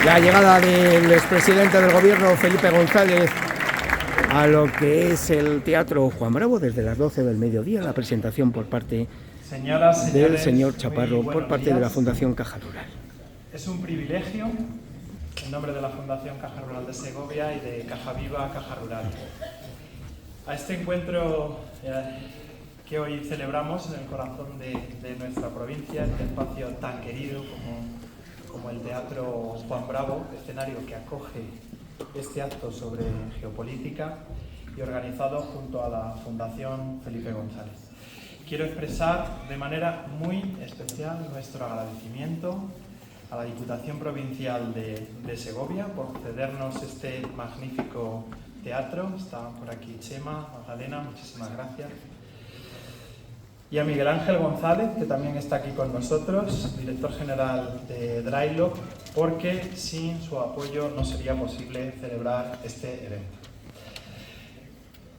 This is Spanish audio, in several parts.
La llegada del expresidente del gobierno, Felipe González, a lo que es el Teatro Juan Bravo desde las 12 del mediodía, la presentación por parte del señor Chaparro, por parte de la Fundación Caja Rural. Es un privilegio, en nombre de la Fundación Caja Rural de Segovia y de Caja Viva Caja Rural, a este encuentro que hoy celebramos en el corazón de nuestra provincia, este espacio tan querido como el Teatro Juan Bravo, escenario que acoge este acto sobre geopolítica y organizado junto a la Fundación Felipe González. Quiero expresar de manera muy especial nuestro agradecimiento a la Diputación Provincial de Segovia por cedernos este magnífico teatro. Está por aquí Chema, Magdalena, muchísimas gracias. Y a Miguel Ángel González, que también está aquí con nosotros, director general de Drylock, porque sin su apoyo no sería posible celebrar este evento.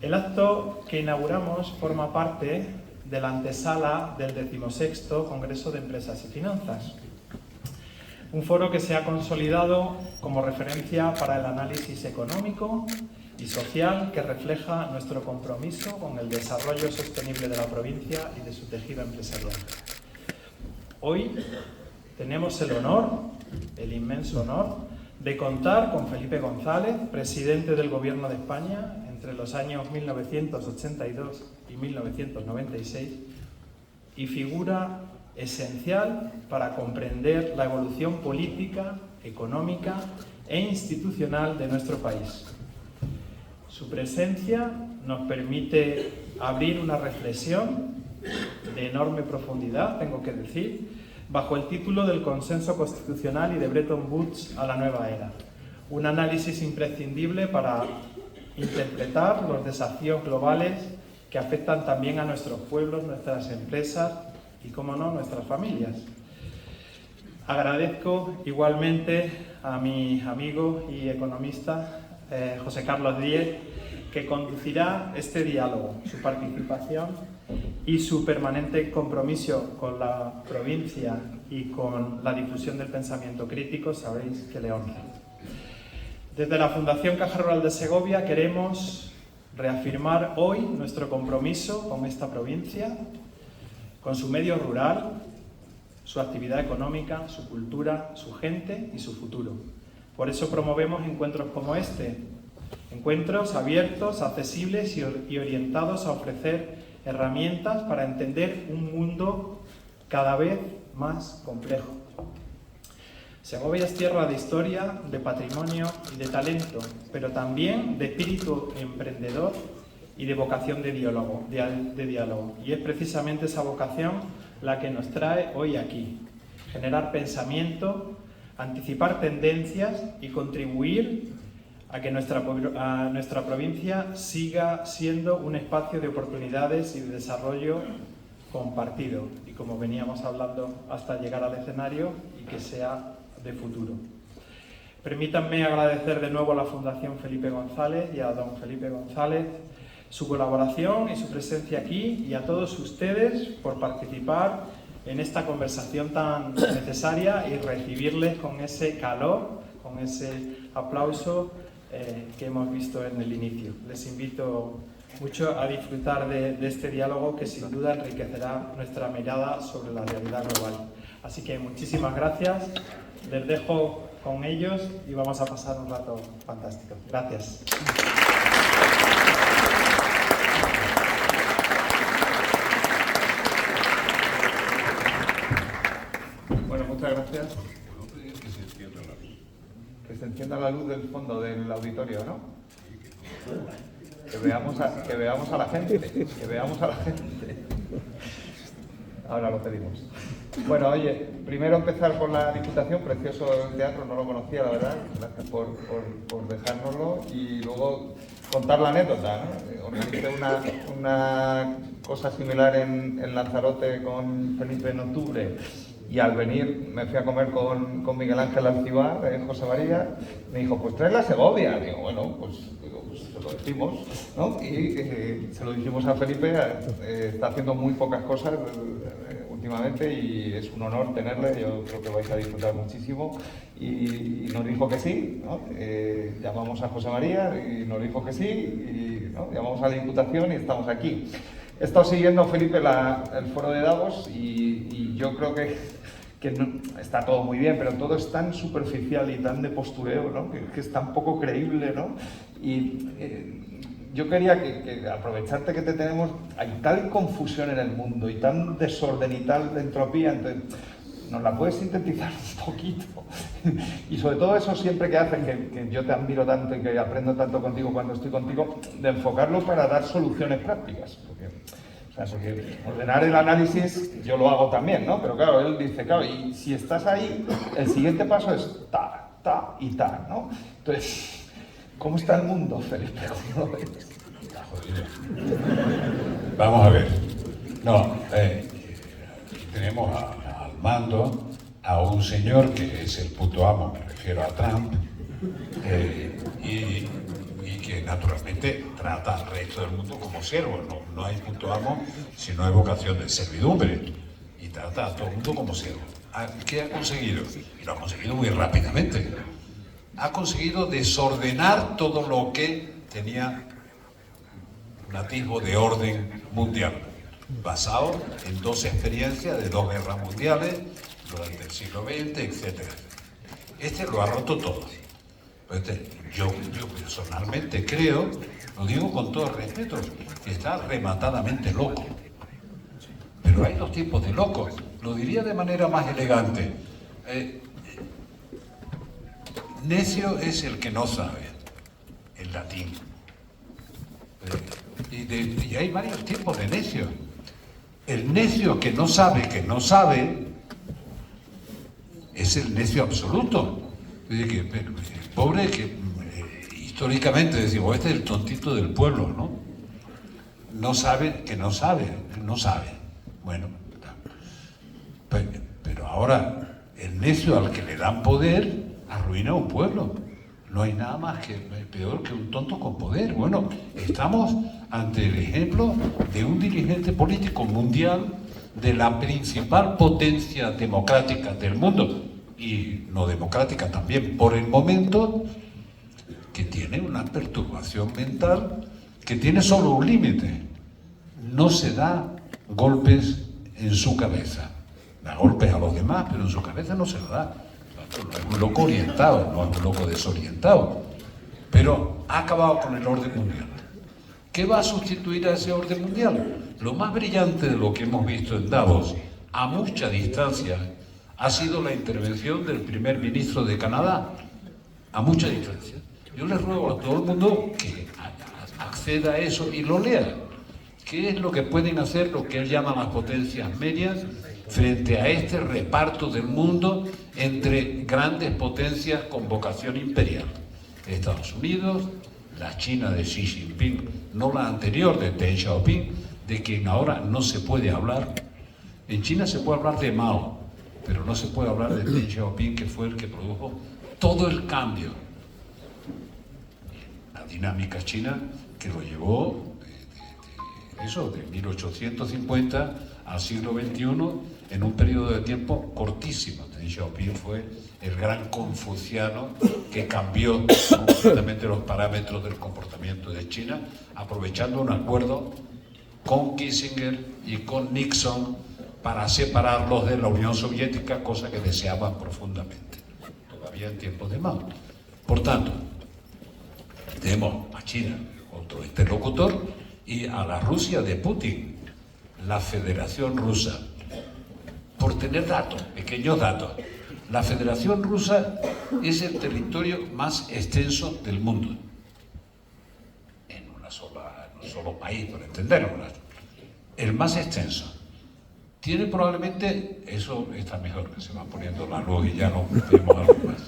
El acto que inauguramos forma parte de la antesala del 16º Congreso de Empresas y Finanzas, un foro que se ha consolidado como referencia para el análisis económico y social que refleja nuestro compromiso con el desarrollo sostenible de la provincia y de su tejido empresarial. Hoy tenemos el honor, el inmenso honor, de contar con Felipe González, presidente del Gobierno de España entre los años 1982 y 1996, y figura esencial para comprender la evolución política, económica e institucional de nuestro país. Su presencia nos permite abrir una reflexión de enorme profundidad, tengo que decir, bajo el título del Consenso Constitucional y de Bretton Woods a la nueva era. Un análisis imprescindible para interpretar los desafíos globales que afectan también a nuestros pueblos, nuestras empresas y, cómo no, nuestras familias. Agradezco igualmente a mi amigo y economista José Carlos Díez, que conducirá este diálogo, su participación y su permanente compromiso con la provincia y con la difusión del pensamiento crítico, sabéis que le honra. Desde la Fundación Caja Rural de Segovia queremos reafirmar hoy nuestro compromiso con esta provincia, con su medio rural, su actividad económica, su cultura, su gente y su futuro. Por eso promovemos encuentros como este, encuentros abiertos, accesibles y orientados a ofrecer herramientas para entender un mundo cada vez más complejo. Segovia es tierra de historia, de patrimonio y de talento, pero también de espíritu emprendedor y de vocación de diálogo. Y es precisamente esa vocación la que nos trae hoy aquí. Generar pensamiento, anticipar tendencias y contribuir a que nuestra provincia siga siendo un espacio de oportunidades y de desarrollo compartido, y como veníamos hablando hasta llegar al escenario, y que sea de futuro. Permítanme agradecer de nuevo a la Fundación Felipe González y a don Felipe González su colaboración y su presencia aquí, y a todos ustedes por participar en esta conversación tan necesaria y recibirles con ese calor, con ese aplauso que hemos visto en el inicio. Les invito mucho a disfrutar de este diálogo que sin duda enriquecerá nuestra mirada sobre la realidad global. Así que muchísimas gracias, les dejo con ellos y vamos a pasar un rato fantástico. Gracias. Bueno, muchas gracias. Que se encienda la luz del fondo del auditorio, ¿no? Que veamos a la gente, que veamos a la gente. Ahora lo pedimos. Bueno, oye, primero empezar por la Diputación, precioso el teatro, no lo conocía, la verdad, gracias por dejárnoslo, y luego contar la anécdota, ¿no? Organicé una cosa similar en Lanzarote con Felipe en octubre, y al venir me fui a comer con Miguel Ángel Alcibar, José María, me dijo, pues tráela a Segovia. Digo, bueno, pues se lo decimos, ¿no? Y se lo dijimos a Felipe, está haciendo muy pocas cosas últimamente y es un honor tenerle, yo creo que vais a disfrutar muchísimo. Y nos dijo que sí, ¿no? Llamamos a José María y nos dijo que sí, y ¿no? Llamamos a la Diputación y estamos aquí. He estado siguiendo, Felipe, el foro de Davos y yo creo que no, está todo muy bien, pero todo es tan superficial y tan de postureo, ¿no? que es tan poco creíble, ¿no? Y yo quería que aprovecharte que te tenemos, hay tal confusión en el mundo y tan desorden y tal entropía, entonces, ¿nos la puedes sintetizar un poquito? Y sobre todo eso siempre que hacen, que yo te admiro tanto y que aprendo tanto contigo cuando estoy contigo, de enfocarlo para dar soluciones prácticas. Porque ordenar el análisis yo lo hago también, ¿no? Pero claro, él dice, claro, y si estás ahí, el siguiente paso es ta, ta y ta, ¿no? Entonces, ¿cómo está el mundo, Felipe? Vamos a ver. No, tenemos al mando a un señor que es el puto amo, me refiero a Trump, y que naturalmente trata al resto del mundo como siervos. No hay puto amo, sino hay vocación de servidumbre, y trata a todo el mundo como siervo. ¿Qué ha conseguido? Y lo ha conseguido muy rápidamente. Ha conseguido desordenar todo lo que tenía un atisbo de orden mundial, basado en dos experiencias de dos guerras mundiales durante el siglo XX, etc. Este lo ha roto todo. Yo personalmente creo, lo digo con todo respeto, que está rematadamente loco. Pero hay dos tipos de locos. Lo diría de manera más elegante. Necio es el que no sabe, en latín. Y hay varios tipos de necios. El necio que no sabe, es el necio absoluto. Pobre que históricamente decimos, este es el tontito del pueblo, ¿no? No sabe que no sabe. Bueno, pero ahora el necio al que le dan poder arruina a un pueblo. No hay nada más peor que un tonto con poder. Bueno, estamos ante el ejemplo de un dirigente político mundial de la principal potencia democrática del mundo, y no democrática también por el momento, que tiene una perturbación mental que tiene solo un límite: no se da golpes en su cabeza. Da golpes a los demás, pero en su cabeza no se lo da. No es un loco orientado, no es un loco desorientado, pero ha acabado con el orden mundial. ¿Qué va a sustituir a ese orden mundial? Lo más brillante de lo que hemos visto en Davos, a mucha distancia, ha sido la intervención del primer ministro de Canadá, a mucha distancia. Yo les ruego a todo el mundo que acceda a eso y lo lea. ¿Qué es lo que pueden hacer lo que él llama las potencias medias frente a este reparto del mundo entre grandes potencias con vocación imperial? Estados Unidos, la China de Xi Jinping, no la anterior de Deng Xiaoping, de quien ahora no se puede hablar. En China se puede hablar de Mao, pero no se puede hablar de Deng Xiaoping, que fue el que produjo todo el cambio. La dinámica china que lo llevó de 1850 al siglo XXI en un periodo de tiempo cortísimo. Deng Xiaoping fue el gran confuciano que cambió completamente los parámetros del comportamiento de China, aprovechando un acuerdo con Kissinger y con Nixon para separarlos de la Unión Soviética, cosa que deseaban profundamente, todavía en tiempos de Mao. Por tanto, tenemos a China, otro interlocutor, y a la Rusia de Putin, la Federación Rusa. Por tener datos, pequeños datos, la Federación Rusa es el territorio más extenso del mundo, en un solo país, por entenderlo, el más extenso. Tiene probablemente, eso está mejor, que se va poniendo la luz y ya no tenemos algo más.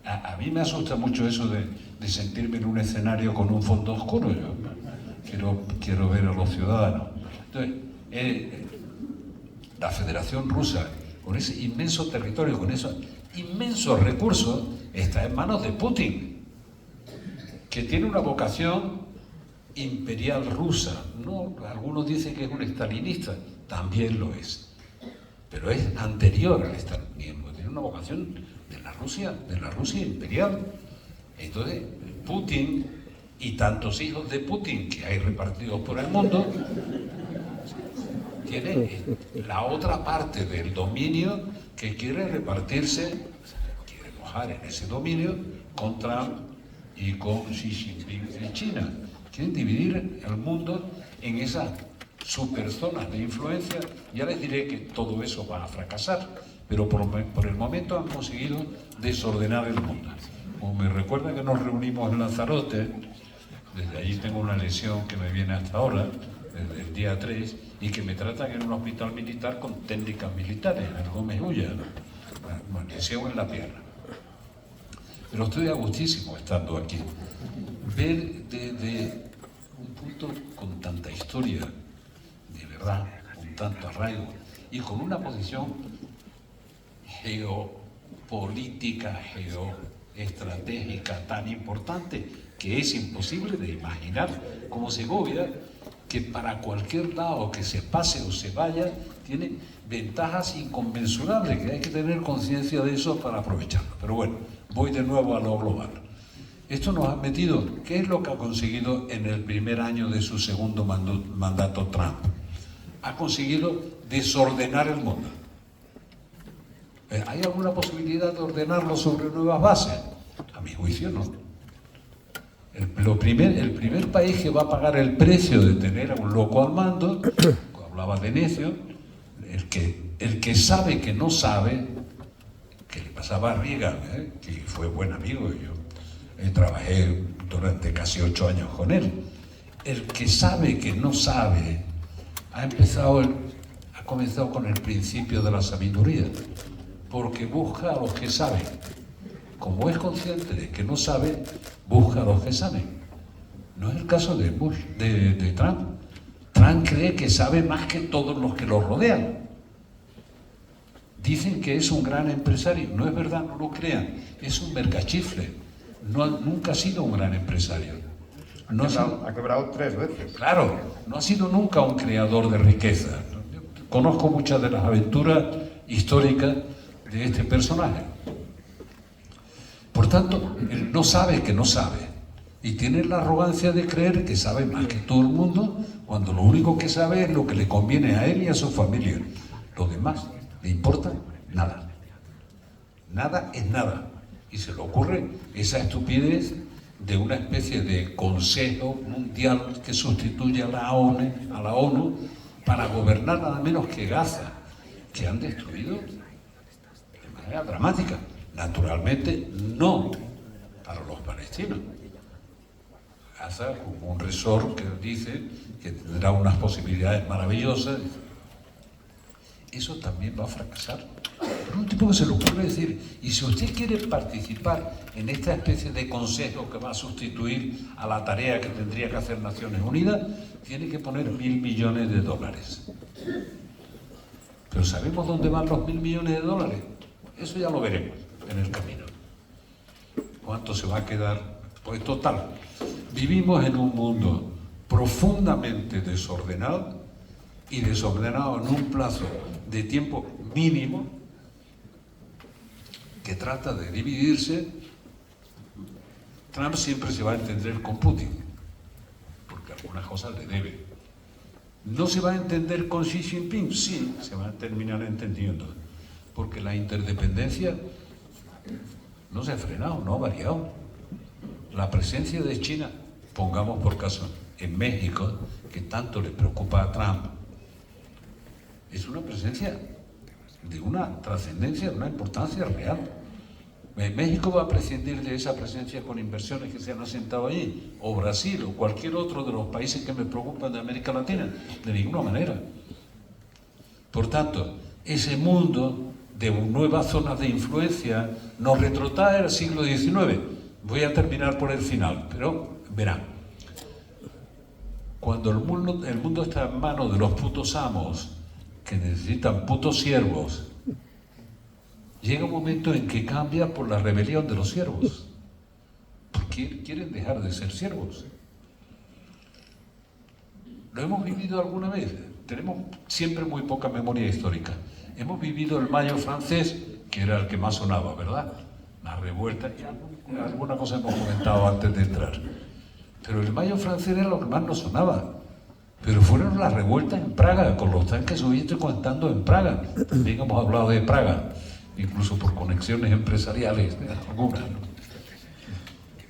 A mí me asusta mucho eso de sentirme en un escenario con un fondo oscuro. Yo quiero ver a los ciudadanos. Entonces, la Federación Rusa, con ese inmenso territorio, con esos inmensos recursos, está en manos de Putin, que tiene una vocación imperial rusa. No, algunos dicen que es un estalinista, también lo es. Pero es anterior al estar miembro, tiene una vocación de la Rusia imperial. Entonces, Putin y tantos hijos de Putin que hay repartidos por el mundo, tiene la otra parte del dominio que quiere repartirse, quiere mojar en ese dominio con Trump y con Xi Jinping en China. Quieren dividir el mundo en esas superzonas de influencia. Ya les diré que todo eso va a fracasar, pero por el momento han conseguido desordenar el mundo. Como me recuerda que nos reunimos en Lanzarote, desde allí tengo una lesión que me viene hasta ahora, desde el día 3, y que me tratan en un hospital militar con técnicas militares, en el Gómez Ulla, una lesión en la pierna. Pero estoy a gustísimo estando aquí. Ver desde un punto con tanta historia, de verdad, con tanto arraigo, y con una posición geopolítica, geoestratégica tan importante, que es imposible de imaginar, como Segovia, que para cualquier lado que se pase o se vaya, tiene ventajas inconmensurables, que hay que tener conciencia de eso para aprovecharlo. Pero bueno, voy de nuevo a lo global. Esto nos ha metido, ¿qué es lo que ha conseguido en el primer año de su segundo mandato Trump? Ha conseguido desordenar el mundo. ¿Hay alguna posibilidad de ordenarlo sobre nuevas bases? A mi juicio no. El primer país que va a pagar el precio de tener a un loco al mando, hablaba de necio, el que sabe que no sabe, que le pasaba a Reagan, que fue buen amigo, yo trabajé durante casi 8 años con él. El que sabe que no sabe ha comenzado con el principio de la sabiduría, porque busca a los que saben. Como es consciente de que no sabe, busca a los que saben. No es el caso de Trump. Trump cree que sabe más que todos los que lo rodean. Dicen que es un gran empresario. No es verdad, no lo crean. Es un mercachifle. Nunca ha sido un gran empresario. Ha quebrado 3 veces. Claro, no ha sido nunca un creador de riqueza. Conozco muchas de las aventuras históricas de este personaje. Por tanto, él no sabe que no sabe y tiene la arrogancia de creer que sabe más que todo el mundo, cuando lo único que sabe es lo que le conviene a él y a su familia. Lo demás le importa nada. Nada es nada. Y se le ocurre esa estupidez de una especie de consejo mundial que sustituye a la ONU para gobernar nada menos que Gaza, que han destruido de manera dramática. Naturalmente, no para los palestinos. Gaza, como un resort que dice que tendrá unas posibilidades maravillosas, eso también va a fracasar. Pero un tipo que se le ocurre decir, y si usted quiere participar en esta especie de consejo que va a sustituir a la tarea que tendría que hacer Naciones Unidas, tiene que poner $1.000 millones. Pero ¿sabemos dónde van los $1.000 millones? Eso ya lo veremos en el camino. ¿Cuánto se va a quedar? Pues total, vivimos en un mundo profundamente desordenado y desordenado en un plazo de tiempo mínimo que trata de dividirse. Trump siempre se va a entender con Putin, porque algunas cosas le debe. ¿No se va a entender con Xi Jinping? Sí, se va a terminar entendiendo, porque la interdependencia no se ha frenado, no ha variado. La presencia de China, pongamos por caso, en México, que tanto le preocupa a Trump, es una presencia de una trascendencia, de una importancia real. México va a prescindir de esa presencia con inversiones que se han asentado allí, o Brasil, o cualquier otro de los países que me preocupan de América Latina, de ninguna manera. Por tanto, ese mundo de nuevas zonas de influencia nos retrotrae al siglo XIX. Voy a terminar por el final, pero verán. Cuando el mundo está en manos de los putos amos, que necesitan putos siervos, llega un momento en que cambia por la rebelión de los siervos, porque quieren dejar de ser siervos. ¿Lo hemos vivido alguna vez? tenemos siempre muy poca memoria histórica. Hemos vivido el Mayo francés, que era el que más sonaba, ¿verdad? La revuelta, y alguna cosa hemos comentado antes de entrar. Pero el Mayo francés era lo que más nos sonaba. Pero fueron las revueltas en Praga, con los tanques soviéticos entrando en Praga. También hemos hablado de Praga, incluso por conexiones empresariales, algunas, ¿no?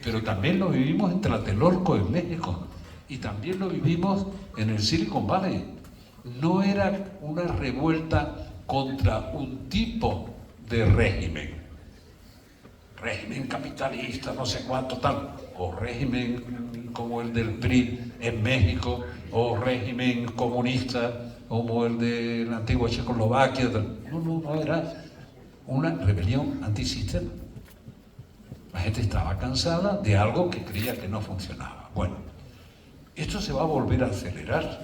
Pero también lo vivimos en Tlatelolco, en México, y también lo vivimos en el Silicon Valley. No era una revuelta contra un tipo de régimen capitalista, no sé cuánto tal, o régimen como el del PRI en México, o régimen comunista como el de la antigua Checoslovaquia. No, era una rebelión antisistema. La gente estaba cansada de algo que creía que no funcionaba. Bueno, esto se va a volver a acelerar,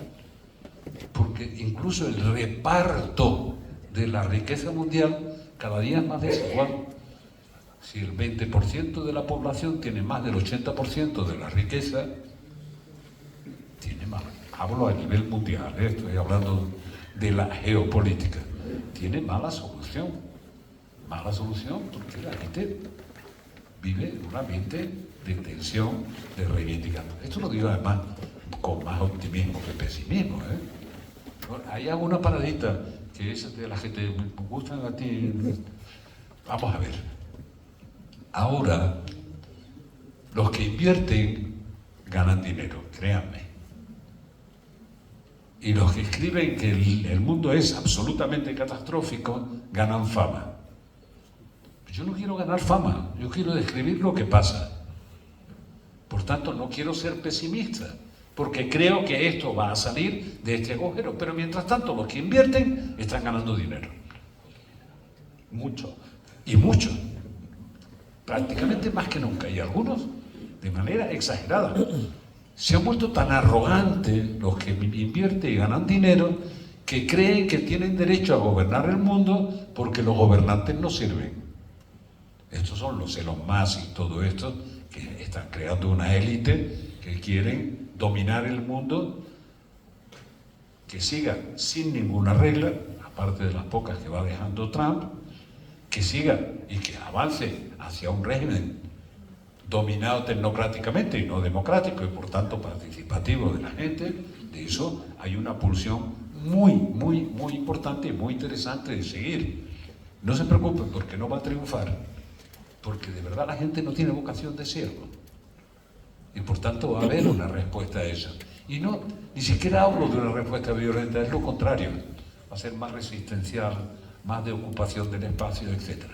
porque incluso el reparto de la riqueza mundial cada día es más desigual. Si el 20% de la población tiene más del 80% de la riqueza, tiene más. Hablo a nivel mundial, estoy hablando de la geopolítica. Tiene mala solución porque la gente vive en un ambiente de tensión, de reivindicación. Esto lo digo además con más optimismo que pesimismo, Hay alguna paradita que es de las que te gustan a ti. Vamos a ver. Ahora, los que invierten ganan dinero, créanme. Y los que escriben que el mundo es absolutamente catastrófico ganan fama. Yo no quiero ganar fama, yo quiero describir lo que pasa. Por tanto, no quiero ser pesimista, porque creo que esto va a salir de este agujero. Pero mientras tanto, los que invierten están ganando dinero. Mucho. Y mucho. Prácticamente más que nunca. Y algunos de manera exagerada. Se han vuelto tan arrogantes los que invierten y ganan dinero que creen que tienen derecho a gobernar el mundo porque los gobernantes no sirven. Estos son los Elon Musk y todo esto, que están creando una élite que quieren dominar el mundo, que siga sin ninguna regla, aparte de las pocas que va dejando Trump, que siga y que avance hacia un régimen dominado tecnocráticamente y no democrático, y por tanto participativo de la gente. De eso hay una pulsión muy importante y muy interesante de seguir. No se preocupen porque no va a triunfar, porque de verdad la gente no tiene vocación de serlo, y por tanto va a haber una respuesta a eso. Y no, ni siquiera hablo de una respuesta violenta, es lo contrario, va a ser más resistencial, más de ocupación del espacio, etc.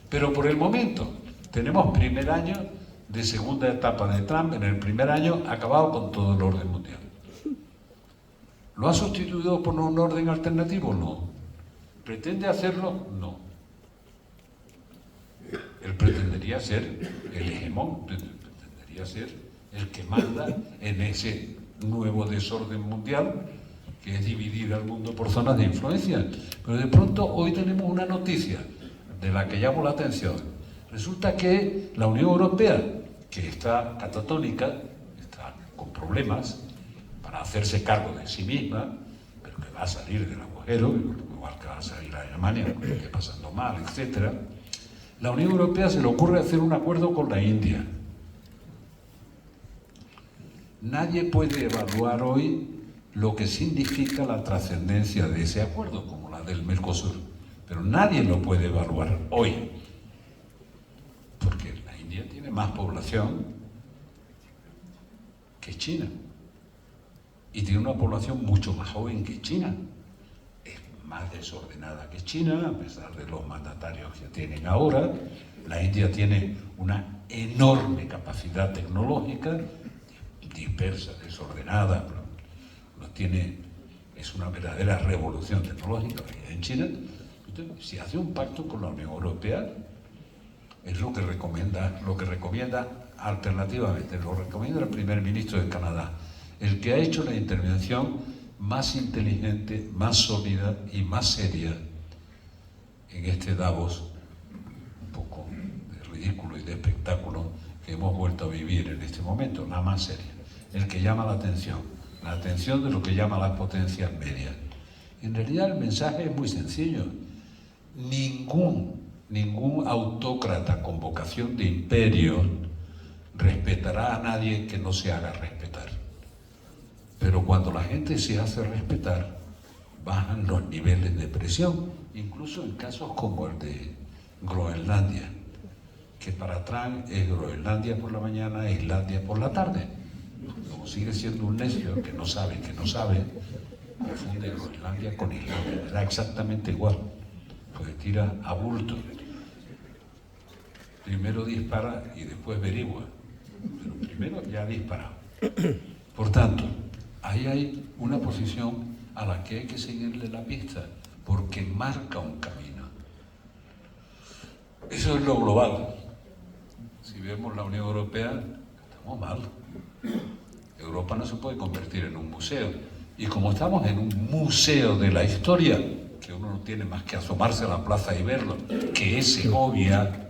Pero por el momento tenemos primer año de segunda etapa de Trump. En el primer año ha acabado con todo el orden mundial. ¿Lo ha sustituido por un orden alternativo? No. ¿Pretende hacerlo? No. Él pretendería ser el hegemón, pretendería ser el que manda en ese nuevo desorden mundial, que es dividir al mundo por zonas de influencia. Pero de pronto hoy tenemos una noticia de la que llamo la atención. Resulta que la Unión Europea, que está catatónica, está con problemas para hacerse cargo de sí misma, pero que va a salir del agujero, igual que va a salir a Alemania, que esté pasando mal, etc. La Unión Europea se le ocurre hacer un acuerdo con la India. Nadie puede evaluar hoy lo que significa la trascendencia de ese acuerdo, como la del Mercosur, pero nadie lo puede evaluar hoy, porque la India tiene más población que China, y tiene una población mucho más joven que China, es más desordenada que China, a pesar de los mandatarios que tienen ahora. La India tiene una enorme capacidad tecnológica, dispersa, desordenada, es una verdadera revolución tecnológica en China. Entonces, si hace un pacto con la Unión Europea, es lo que recomienda alternativamente, lo recomienda el primer ministro de Canadá, el que ha hecho la intervención más inteligente, más sólida y más seria en este Davos, un poco de ridículo y de espectáculo que hemos vuelto a vivir en este momento, la más seria, el que llama la atención. la atención de lo que llaman las potencias medias. En realidad el mensaje es muy sencillo. Ningún autócrata con vocación de imperio respetará a nadie que no se haga respetar. Pero cuando la gente se hace respetar, bajan los niveles de presión, incluso en casos como el de Groenlandia, que para Trump es Groenlandia por la mañana e Islandia por la tarde. Como sigue siendo un necio que no sabe, confunde Groenlandia con Islandia. Era exactamente igual, pues tira a bulto. Primero dispara y después averigua, pero primero ya ha disparado. Por tanto, ahí hay una posición a la que hay que seguirle la pista, porque marca un camino. Eso es lo global. Si vemos la Unión Europea, estamos mal. Europa no se puede convertir en un museo. Y como estamos en un museo de la historia, que uno no tiene más que asomarse a la plaza y verlo, que es Segovia,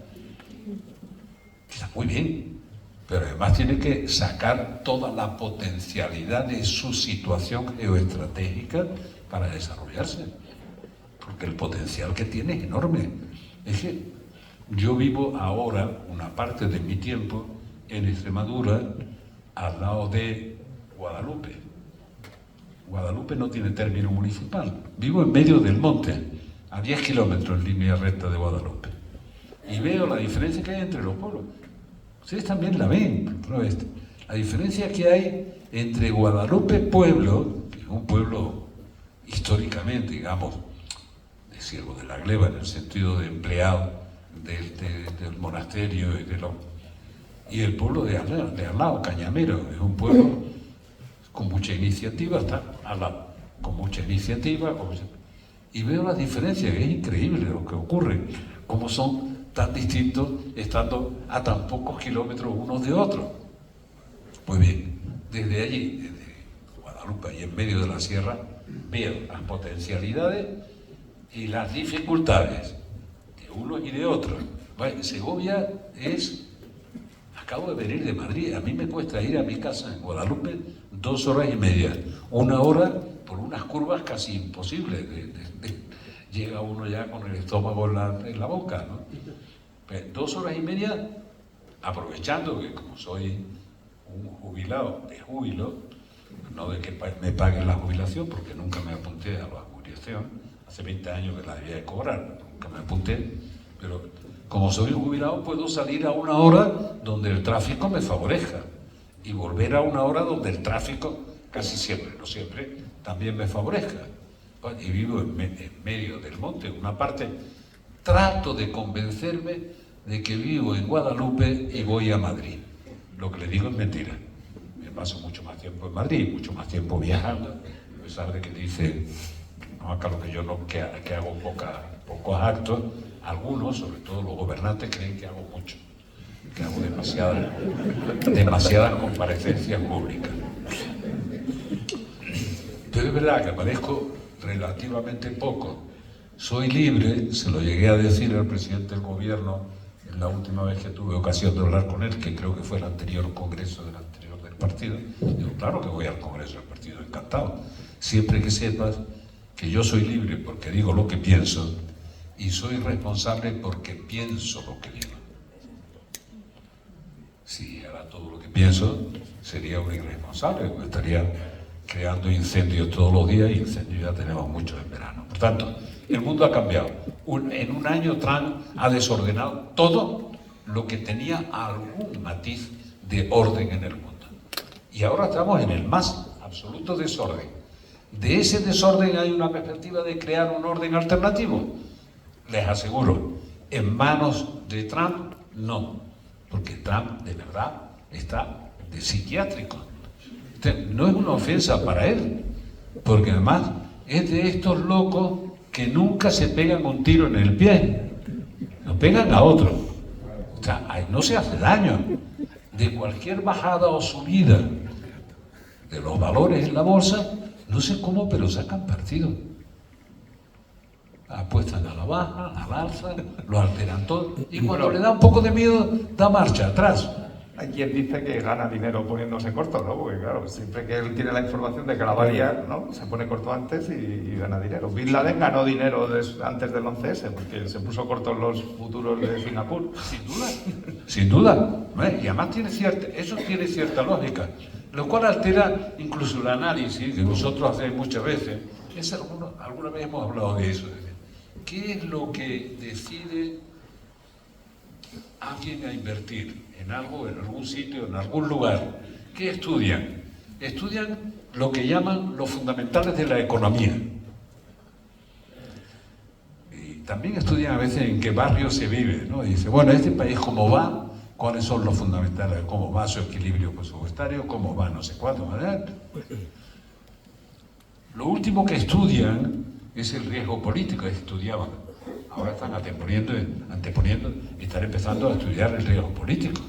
está muy bien, pero además tiene que sacar toda la potencialidad de su situación geoestratégica para desarrollarse, porque el potencial que tiene es enorme. Es que yo vivo ahora una parte de mi tiempo en Extremadura, al lado de Guadalupe. Guadalupe no tiene término municipal. Vivo en medio del monte, a 10 kilómetros en línea recta de Guadalupe. Y veo la diferencia que hay entre los pueblos. Ustedes también la ven, ¿no? La diferencia que hay entre Guadalupe pueblo, que es un pueblo históricamente, digamos, de siervo de la gleba, en el sentido de empleado del monasterio y el pueblo de al lado, Cañamero, es un pueblo con mucha iniciativa, está al lado, con mucha iniciativa, y veo las diferencias, que es increíble lo que ocurre, cómo son tan distintos estando a tan pocos kilómetros unos de otros. Pues bien, desde allí, desde Guadalupe, ahí en medio de la sierra, veo las potencialidades y las dificultades de unos y de otros. Bueno, Segovia es... Acabo de venir de Madrid, a mí me cuesta ir a mi casa en Guadalupe 2 horas y media, 1 hora por unas curvas casi imposibles. Llega uno ya con el estómago en la boca, ¿no? Pero 2 horas y media, aprovechando que como soy un jubilado de júbilo, no de que me paguen la jubilación, porque nunca me apunté a la jubilación, hace 20 años que la debía de cobrar, nunca me apunté, pero como soy jubilado puedo salir a 1 hora donde el tráfico me favorezca y volver a 1 hora donde el tráfico casi siempre, no siempre, también me favorezca. Y vivo en medio del monte, una parte, trato de convencerme de que vivo en Guadalupe y voy a Madrid. Lo que le digo es mentira. Me paso mucho más tiempo en Madrid, mucho más tiempo viajando, a pesar de que dice, no, acá lo que yo no, que hago pocos actos. Algunos, sobre todo los gobernantes, creen que hago mucho, que hago demasiadas comparecencias públicas. Pero es verdad que aparezco relativamente poco. Soy libre, se lo llegué a decir al presidente del gobierno en la última vez que tuve ocasión de hablar con él, que creo que fue el anterior congreso del partido. Digo, claro que voy al congreso del partido, encantado. Siempre que sepas que yo soy libre porque digo lo que pienso, y soy responsable porque pienso lo que digo. Si hará todo lo que pienso, sería un irresponsable, porque estaría creando incendios todos los días, y incendios ya tenemos muchos en verano. Por tanto, el mundo ha cambiado. En un año Trump ha desordenado todo lo que tenía algún matiz de orden en el mundo. Y ahora estamos en el más absoluto desorden. De ese desorden hay una perspectiva de crear un orden alternativo. Les aseguro, en manos de Trump, no, porque Trump de verdad está de psiquiátrico. No es una ofensa para él, porque además es de estos locos que nunca se pegan un tiro en el pie, no pegan a otro. O sea, no se hace daño. De cualquier bajada o subida de los valores en la bolsa, no sé cómo, pero sacan partido. Apuestan a la baja, al alza, lo alteran todo, y cuando le da un poco de miedo, da marcha atrás. Hay quien dice que gana dinero poniéndose corto, ¿no? Porque claro, siempre que él tiene la información de que la va a liar, ¿no? Se pone corto antes y gana dinero. Bin Laden ganó dinero antes del 11S porque se puso corto en los futuros de Singapur. Sin duda, sin duda. Y además eso tiene cierta lógica, lo cual altera incluso el análisis que nosotros hacemos muchas veces. Alguna vez hemos hablado de eso. ¿Qué es lo que decide alguien a invertir en algo, en algún sitio, en algún lugar? ¿Qué estudian? Estudian lo que llaman los fundamentales de la economía. Y también estudian a veces en qué barrio se vive, ¿no? Y dice, bueno, este país cómo va, cuáles son los fundamentales, cómo va su equilibrio presupuestario, cómo va no sé cuánto, ¿verdad? Lo último que estudian es el riesgo político, estudiaban. Ahora están anteponiendo, están empezando a estudiar el riesgo político.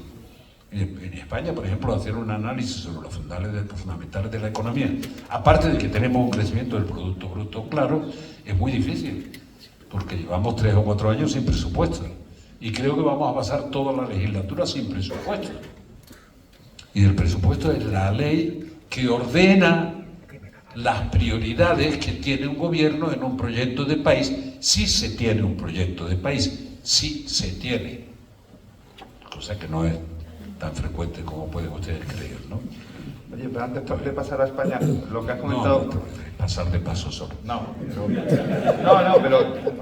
En España, por ejemplo, hacer un análisis sobre los fundamentales de la economía, aparte de que tenemos un crecimiento del Producto Bruto claro, es muy difícil, porque llevamos 3 o 4 años sin presupuesto, y creo que vamos a pasar toda la legislatura sin presupuesto. Y el presupuesto es la ley que ordena las prioridades que tiene un gobierno en un proyecto de país, si se tiene un proyecto de país, si se tiene, cosa que no es tan frecuente como pueden ustedes creer, ¿no? Oye, pero antes de pasar a España, lo que has comentado... No, pasar de paso solo. Pero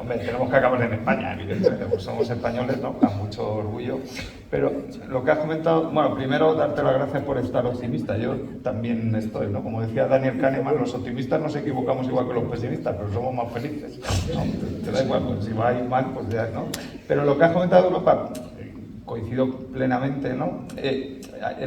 hombre, tenemos que acabar en España, evidentemente, pues somos españoles, ¿no? Con mucho orgullo. Pero lo que has comentado, bueno, primero darte las gracias por estar optimista. Yo también estoy, ¿no? Como decía Daniel Kahneman, los optimistas nos equivocamos igual que los pesimistas, pero somos más felices, ¿no? Te da igual, pues si va a ir mal, pues ya, ¿no? Pero lo que has comentado de Europa... coincido plenamente, ¿no?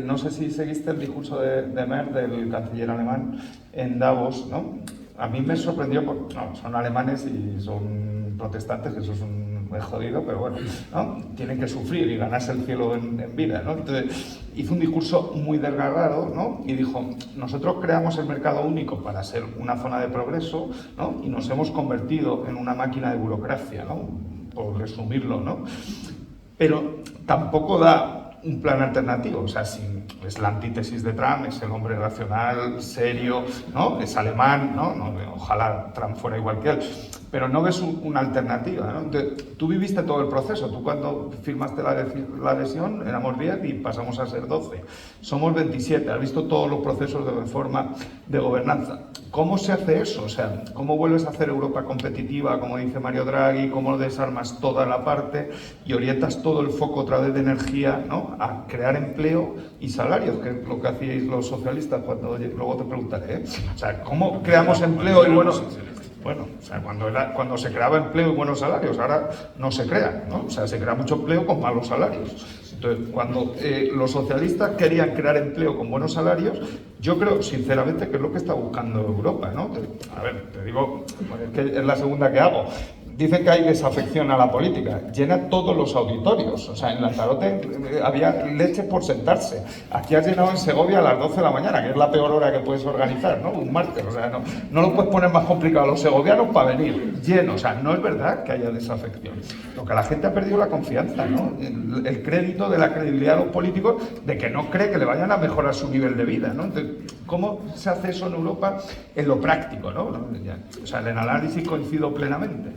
No sé si seguiste el discurso de Merz, del canciller alemán, en Davos, ¿no? A mí me sorprendió, porque no, son alemanes y son protestantes, que eso es jodido, pero bueno, ¿no? Tienen que sufrir y ganarse el cielo en vida, ¿no? Entonces, hizo un discurso muy desgarrado, ¿no? Y dijo, nosotros creamos el mercado único para ser una zona de progreso, ¿no? Y nos hemos convertido en una máquina de burocracia, ¿no? Por resumirlo, ¿no? Pero tampoco da un plan alternativo, o sea, es la antítesis de Trump, es el hombre racional, serio, ¿no? Es alemán, ¿no? Ojalá Trump fuera igual que él, pero no ves una alternativa, ¿no? Entonces, tú viviste todo el proceso, tú cuando firmaste la adhesión éramos 10 y pasamos a ser 12, somos 27, has visto todos los procesos de reforma de gobernanza. ¿Cómo se hace eso? O sea, ¿cómo vuelves a hacer Europa competitiva, como dice Mario Draghi? ¿Cómo desarmas toda la parte y orientas todo el foco otra vez de energía, ¿no? A crear empleo y salarios, que es lo que hacíais los socialistas cuando luego te preguntaré, ¿eh? O sea, ¿cómo creamos empleo y buenos... Bueno, o sea, cuando se creaba empleo y buenos salarios, ahora no se crea, ¿no? O sea, se crea mucho empleo con malos salarios. Entonces, cuando los socialistas querían crear empleo con buenos salarios, yo creo, sinceramente, que es lo que está buscando Europa, ¿no? A ver, te digo, es que es la segunda que hago. Dicen que hay desafección a la política, llena todos los auditorios, o sea, en Lanzarote había leche por sentarse, aquí has llenado en Segovia a las 12 de la mañana, que es la peor hora que puedes organizar, ¿no? Un martes, o sea, no lo puedes poner más complicado a los segovianos para venir, lleno, o sea, no es verdad que haya desafección, lo que la gente ha perdido la confianza, ¿no? El crédito de la credibilidad de los políticos de que no cree que le vayan a mejorar su nivel de vida, ¿no? Entonces, ¿cómo se hace eso en Europa en lo práctico, ¿no? O sea, en el análisis coincido plenamente.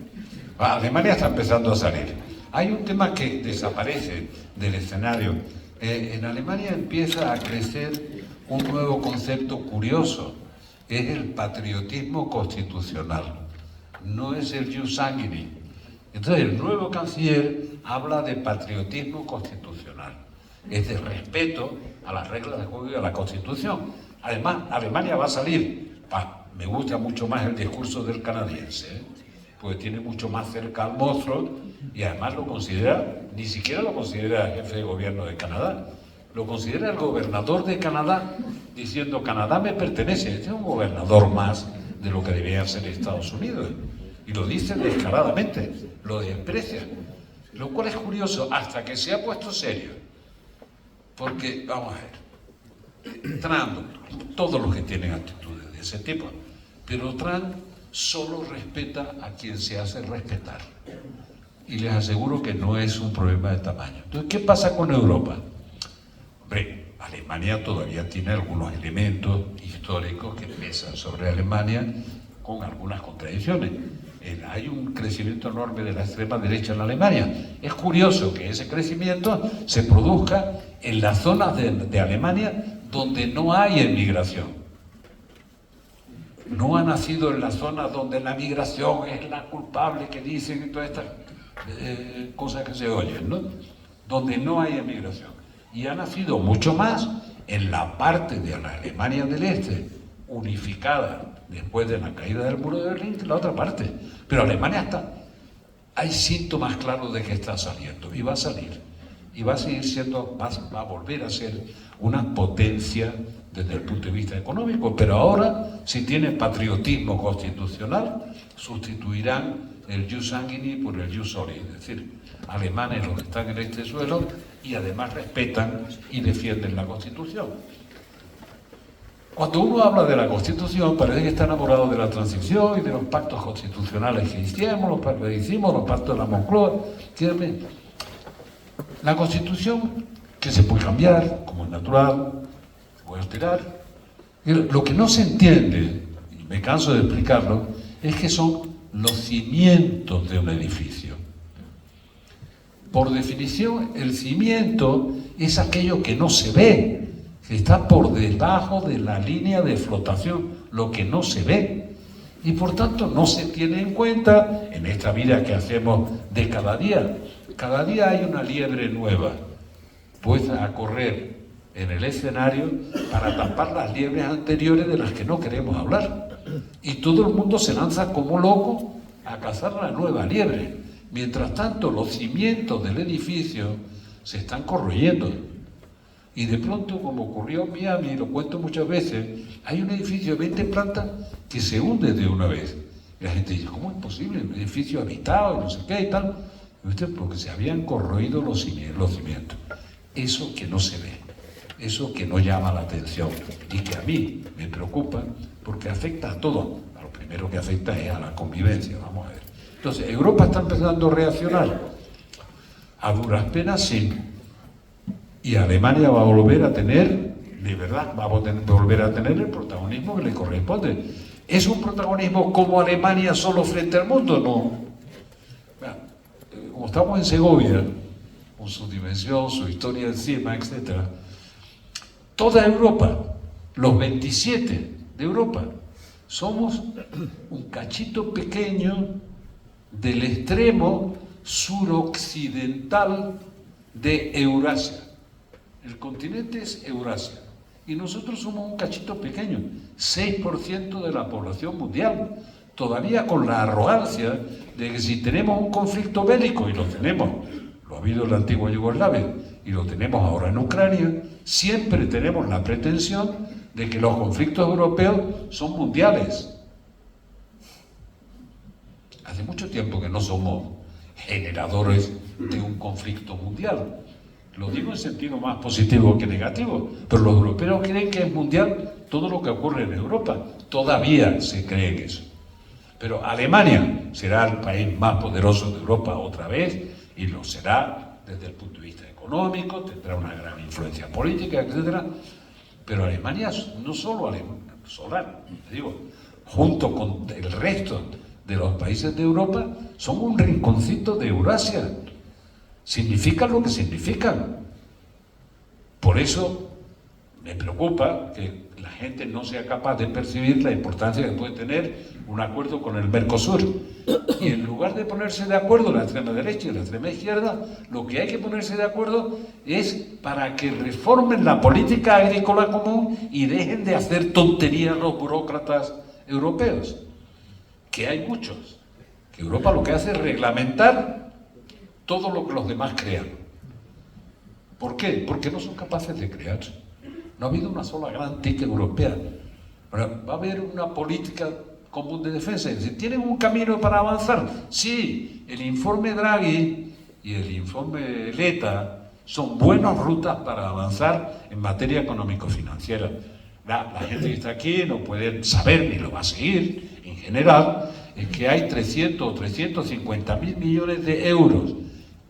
Alemania está empezando a salir. Hay un tema que desaparece del escenario. En Alemania empieza a crecer un nuevo concepto curioso, es el patriotismo constitucional, no es el jus sanguinis. Entonces el nuevo canciller habla de patriotismo constitucional, es de respeto a las reglas de juego y a la Constitución. Además, Alemania va a salir. Me gusta mucho más el discurso del canadiense, ¿eh? Pues tiene mucho más cerca al monstruo y además ni siquiera lo considera jefe de gobierno de Canadá, lo considera el gobernador de Canadá, diciendo Canadá me pertenece. Este es un gobernador más de lo que debería ser Estados Unidos, y lo dice descaradamente, lo desprecia, lo cual es curioso hasta que se ha puesto serio, porque vamos a ver, Trump, todos los que tienen actitudes de ese tipo, pero Trump solo respeta a quien se hace respetar. Y les aseguro que no es un problema de tamaño. Entonces, ¿qué pasa con Europa? Hombre, Alemania todavía tiene algunos elementos históricos que pesan sobre Alemania con algunas contradicciones. Hay un crecimiento enorme de la extrema derecha en Alemania. Es curioso que ese crecimiento se produzca en las zonas de Alemania donde no hay emigración. No ha nacido en las zonas donde la migración es la culpable que dicen y todas estas cosas que se oyen, ¿no? Donde no hay emigración. Y ha nacido mucho más en la parte de la Alemania del Este, unificada después de la caída del muro de Berlín, que la otra parte. Pero Alemania hay síntomas claros de que está saliendo, y va a salir, y va a seguir siendo, va a volver a ser una potencia desde el punto de vista económico, pero ahora, si tiene patriotismo constitucional, sustituirán el jus sanguinis por el jus soli, es decir, alemanes los que están en este suelo y además respetan y defienden la Constitución. Cuando uno habla de la Constitución, parece que está enamorado de la transición y de los pactos constitucionales que hicimos, los pactos de la Moncloa. La Constitución, que se puede cambiar, como es natural, se puede alterar. Lo que no se entiende, y me canso de explicarlo, es que son los cimientos de un edificio. Por definición, el cimiento es aquello que no se ve, que está por debajo de la línea de flotación, lo que no se ve. Y por tanto no se tiene en cuenta en esta vida que hacemos de cada día. Cada día hay una liebre nueva puesta a correr en el escenario para tapar las liebres anteriores de las que no queremos hablar. Y todo el mundo se lanza como loco a cazar la nueva liebre. Mientras tanto, los cimientos del edificio se están corroyendo. Y de pronto, como ocurrió en Miami, lo cuento muchas veces, hay un edificio de 20 plantas que se hunde de una vez. Y la gente dice, ¿cómo es posible? Un edificio habitado y no sé qué y tal. Porque se habían corroído los cimientos. Eso que no se ve, eso que no llama la atención y que a mí me preocupa porque afecta a todo. Lo primero que afecta es a la convivencia, vamos a ver. Entonces, Europa está empezando a reaccionar. A duras penas, sí. Y Alemania va a volver a tener, de verdad, va a volver a tener el protagonismo que le corresponde. ¿Es un protagonismo como Alemania solo frente al mundo? No. Como estamos en Segovia, con su dimensión, su historia encima, etc., toda Europa, los 27 de Europa, somos un cachito pequeño del extremo suroccidental de Eurasia. El continente es Eurasia y nosotros somos un cachito pequeño, 6% de la población mundial, todavía con la arrogancia de que si tenemos un conflicto bélico, y lo tenemos, lo ha habido en la antigua Yugoslavia y lo tenemos ahora en Ucrania, siempre tenemos la pretensión de que los conflictos europeos son mundiales. Hace mucho tiempo que no somos generadores de un conflicto mundial. Lo digo en sentido más positivo que negativo, pero los europeos creen que es mundial todo lo que ocurre en Europa. Todavía se cree en eso. Pero Alemania será el país más poderoso de Europa otra vez, y lo será desde el punto de vista económico, tendrá una gran influencia política, etc. Pero Alemania, no solo Alemania, digo, junto con el resto de los países de Europa, son un rinconcito de Eurasia. Significan lo que significan. Por eso me preocupa que la gente no sea capaz de percibir la importancia que puede tener un acuerdo con el Mercosur. Y en lugar de ponerse de acuerdo la extrema derecha y la extrema izquierda, lo que hay que ponerse de acuerdo es para que reformen la política agrícola común y dejen de hacer tonterías los burócratas europeos, que hay muchos. Que Europa lo que hace es reglamentar todo lo que los demás crean. ¿Por qué? Porque no son capaces de crear. No ha habido una sola gran TIC europea. Ahora, ¿va a haber una política común de defensa? Es decir, ¿tienen un camino para avanzar? Sí, el informe Draghi y el informe Letta son buenas rutas para avanzar en materia económico-financiera. La gente que está aquí no puede saber ni lo va a seguir, en general, es que hay 300 o 350.000 millones de euros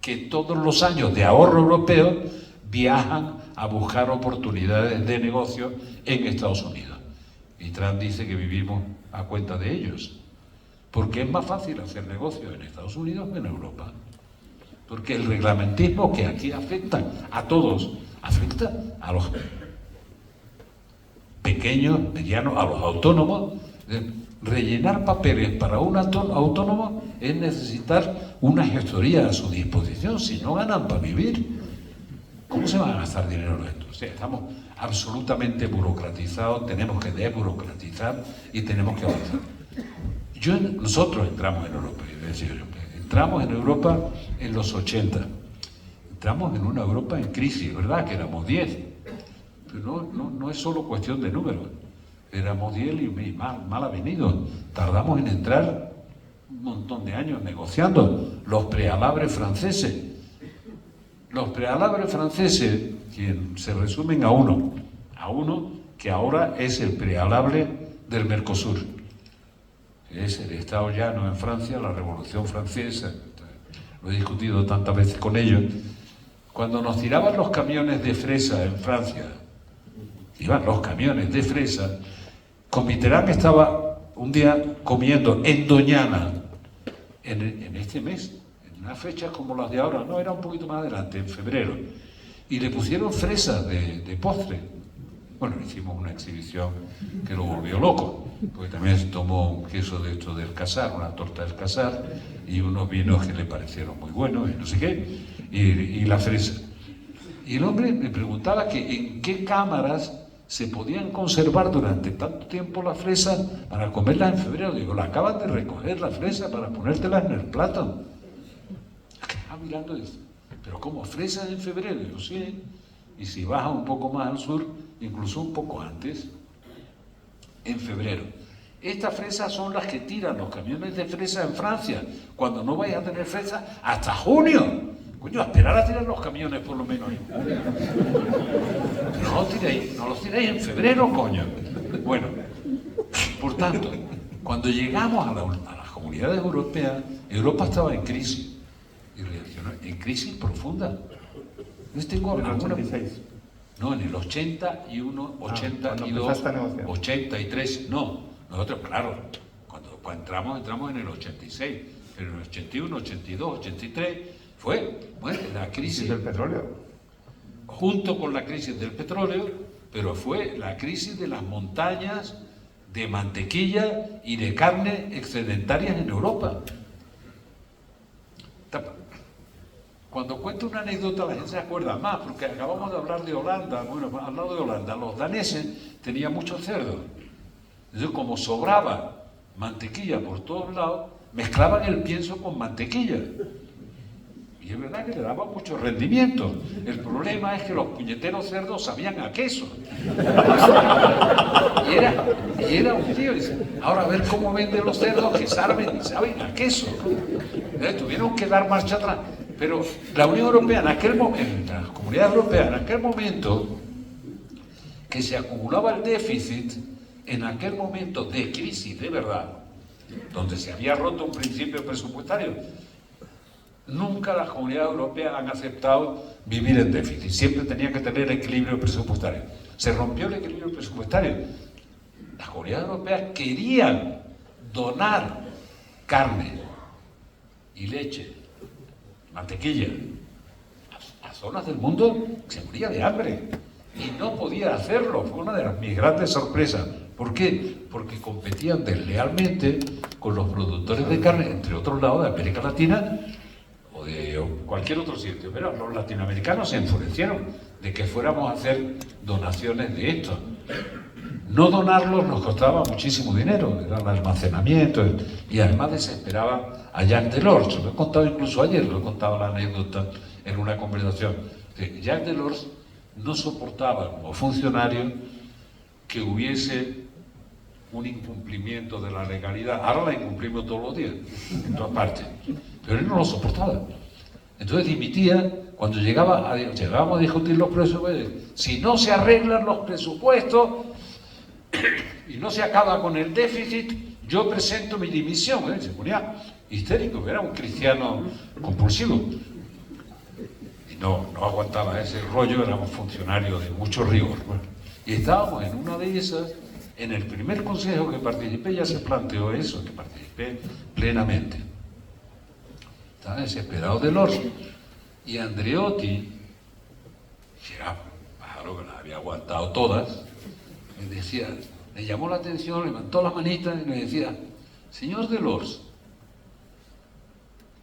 que todos los años de ahorro europeo viajan a buscar oportunidades de negocio en Estados Unidos. Y Trump dice que vivimos a cuenta de ellos, porque es más fácil hacer negocio en Estados Unidos que en Europa. Porque el reglamentismo que aquí afecta a todos, afecta a los pequeños, medianos, a los autónomos. Rellenar papeles para un autónomo es necesitar una gestoría a su disposición, si no ganan para vivir. ¿Cómo se van a gastar dinero en esto? O sea, estamos absolutamente burocratizados, tenemos que desburocratizar y tenemos que avanzar. Nosotros entramos en Europa, es decir, entramos en Europa en los 80, entramos en una Europa en crisis, ¿verdad? Que éramos 10, pero no es solo cuestión de números, éramos 10 y mal avenidos, tardamos en entrar un montón de años negociando los prealabres franceses. Los prealabres franceses, que se resumen a uno que ahora es el prealable del Mercosur. Es el Estado llano en Francia, la Revolución Francesa, lo he discutido tantas veces con ellos. Cuando nos tiraban los camiones de fresa en Francia, iban los camiones de fresa, con Mitterrand estaba un día comiendo en Doñana, en este mes, en unas fechas como las de ahora, no, era un poquito más adelante, en febrero, y le pusieron fresas de postre. Bueno, hicimos una exhibición que lo volvió loco, porque también se tomó un queso de esto del Casar, una torta del Casar, y unos vinos que le parecieron muy buenos, y no sé qué, y la fresa. Y el hombre me preguntaba que en qué cámaras se podían conservar durante tanto tiempo las fresas para comerlas en febrero. Digo, la acaban de recoger la fresa para ponértelas en el plato. Estaba mirando y dice, ¿pero cómo? ¿Fresas en febrero? Digo, sí. Y si baja un poco más al sur, incluso un poco antes, en febrero. Estas fresas son las que tiran los camiones de fresa en Francia, cuando no vais a tener fresas hasta junio. Coño, esperar a tirar los camiones por lo menos en junio. No los tiréis en febrero, coño. Bueno, por tanto, cuando llegamos a las comunidades europeas, Europa estaba en crisis, y reaccionó en crisis profunda. ¿No tengo en el 86? No, en el 81, 82, 83, no. Nosotros, claro, cuando entramos en el 86, pero en el 81, 82, 83 fue, bueno, la crisis del petróleo. Junto con la crisis del petróleo, pero fue la crisis de las montañas de mantequilla y de carne excedentarias en Europa. Cuando cuento una anécdota la gente se acuerda más, porque acabamos de hablar de Holanda. Bueno, al lado de Holanda, los daneses tenían mucho cerdo. Entonces, como sobraba mantequilla por todos lados, mezclaban el pienso con mantequilla. Y es verdad que le daba mucho rendimiento. El problema es que los puñeteros cerdos sabían a queso. Y era un tío, dice, ahora a ver cómo venden los cerdos que saben a queso. Tuvieron que dar marcha atrás. Pero la Unión Europea en aquel momento, la Comunidad Europea en aquel momento, que se acumulaba el déficit, en aquel momento de crisis de verdad, donde se había roto un principio presupuestario, nunca las comunidades europeas han aceptado vivir en déficit, siempre tenían que tener equilibrio presupuestario. Se rompió el equilibrio presupuestario. Las comunidades europeas querían donar carne y leche, mantequilla, a zonas del mundo que se moría de hambre y no podía hacerlo. Fue una de mis grandes sorpresas. ¿Por qué? Porque competían deslealmente con los productores de carne, entre otros lados de América Latina o de cualquier otro sitio. Pero los latinoamericanos se enfurecieron de que fuéramos a hacer donaciones de esto. No donarlos nos costaba muchísimo dinero, era el almacenamiento, y además desesperaba a Jacques Delors. Lo he contado incluso ayer, lo he contado la anécdota en una conversación. Jacques Delors no soportaba como funcionario que hubiese un incumplimiento de la legalidad. Ahora la incumplimos todos los días, en todas partes. Pero él no lo soportaba. Entonces dimitía cuando llegábamos a discutir los presupuestos. Si no se arreglan los presupuestos y no se acaba con el déficit, yo presento mi dimisión. Se ponía histérico, era un cristiano compulsivo. no aguantaba ese rollo, éramos funcionarios de mucho rigor. Bueno, y estábamos en una de esas, en el primer consejo que participé ya se planteó eso, que participé plenamente. Estaba desesperado Delors, y Andreotti, que era un pájaro que las había aguantado todas, me decía, le llamó la atención, levantó las manitas y me decía, señor Delors,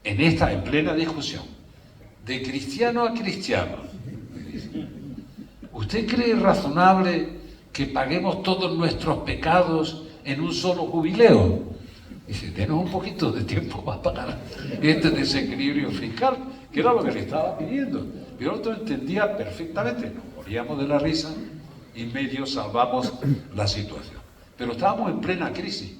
en plena discusión, de cristiano a cristiano, ¿usted cree razonable que paguemos todos nuestros pecados en un solo jubileo? Dice, denos un poquito de tiempo para pagar este desequilibrio fiscal, que era lo que le estaba pidiendo. Y nosotros entendía perfectamente, nos moríamos de la risa y medio salvamos la situación. Pero estábamos en plena crisis.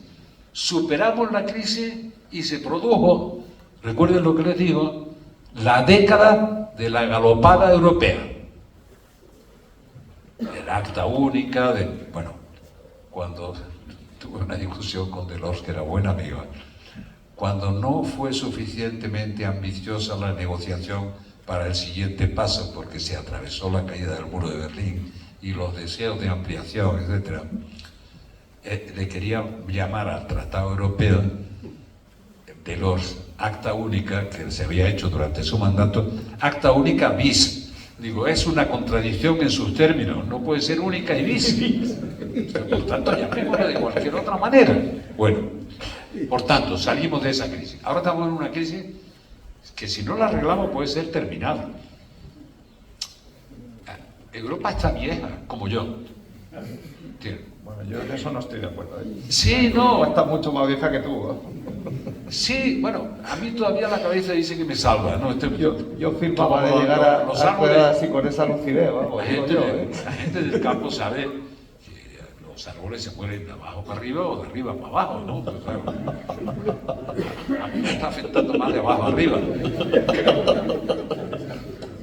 Superamos la crisis y se produjo, recuerden lo que les digo, la década de la galopada europea. El acta única, bueno, cuando tuve una discusión con Delors, que era buena amiga, cuando no fue suficientemente ambiciosa la negociación para el siguiente paso, porque se atravesó la caída del muro de Berlín y los deseos de ampliación, etc., le quería llamar al Tratado Europeo Delors acta única, que se había hecho durante su mandato, acta única bis. Digo, es una contradicción en sus términos, no puede ser única y bis. Por tanto, llamémosla de cualquier otra manera. Bueno, por tanto, salimos de esa crisis. Ahora estamos en una crisis que si no la arreglamos puede ser terminal. Europa está vieja, como yo. Bueno, yo en eso no estoy de acuerdo. Sí, no. Está mucho más vieja que tú, ¿no? Sí, bueno, a mí todavía la cabeza dice que me salva, ¿no? Yo firmaba de llegar a edad así con esa lucidez, vamos. La gente del campo sabe que los árboles se mueren de abajo para arriba o de arriba para abajo, ¿no? Pues, claro, a mí me está afectando más de abajo arriba.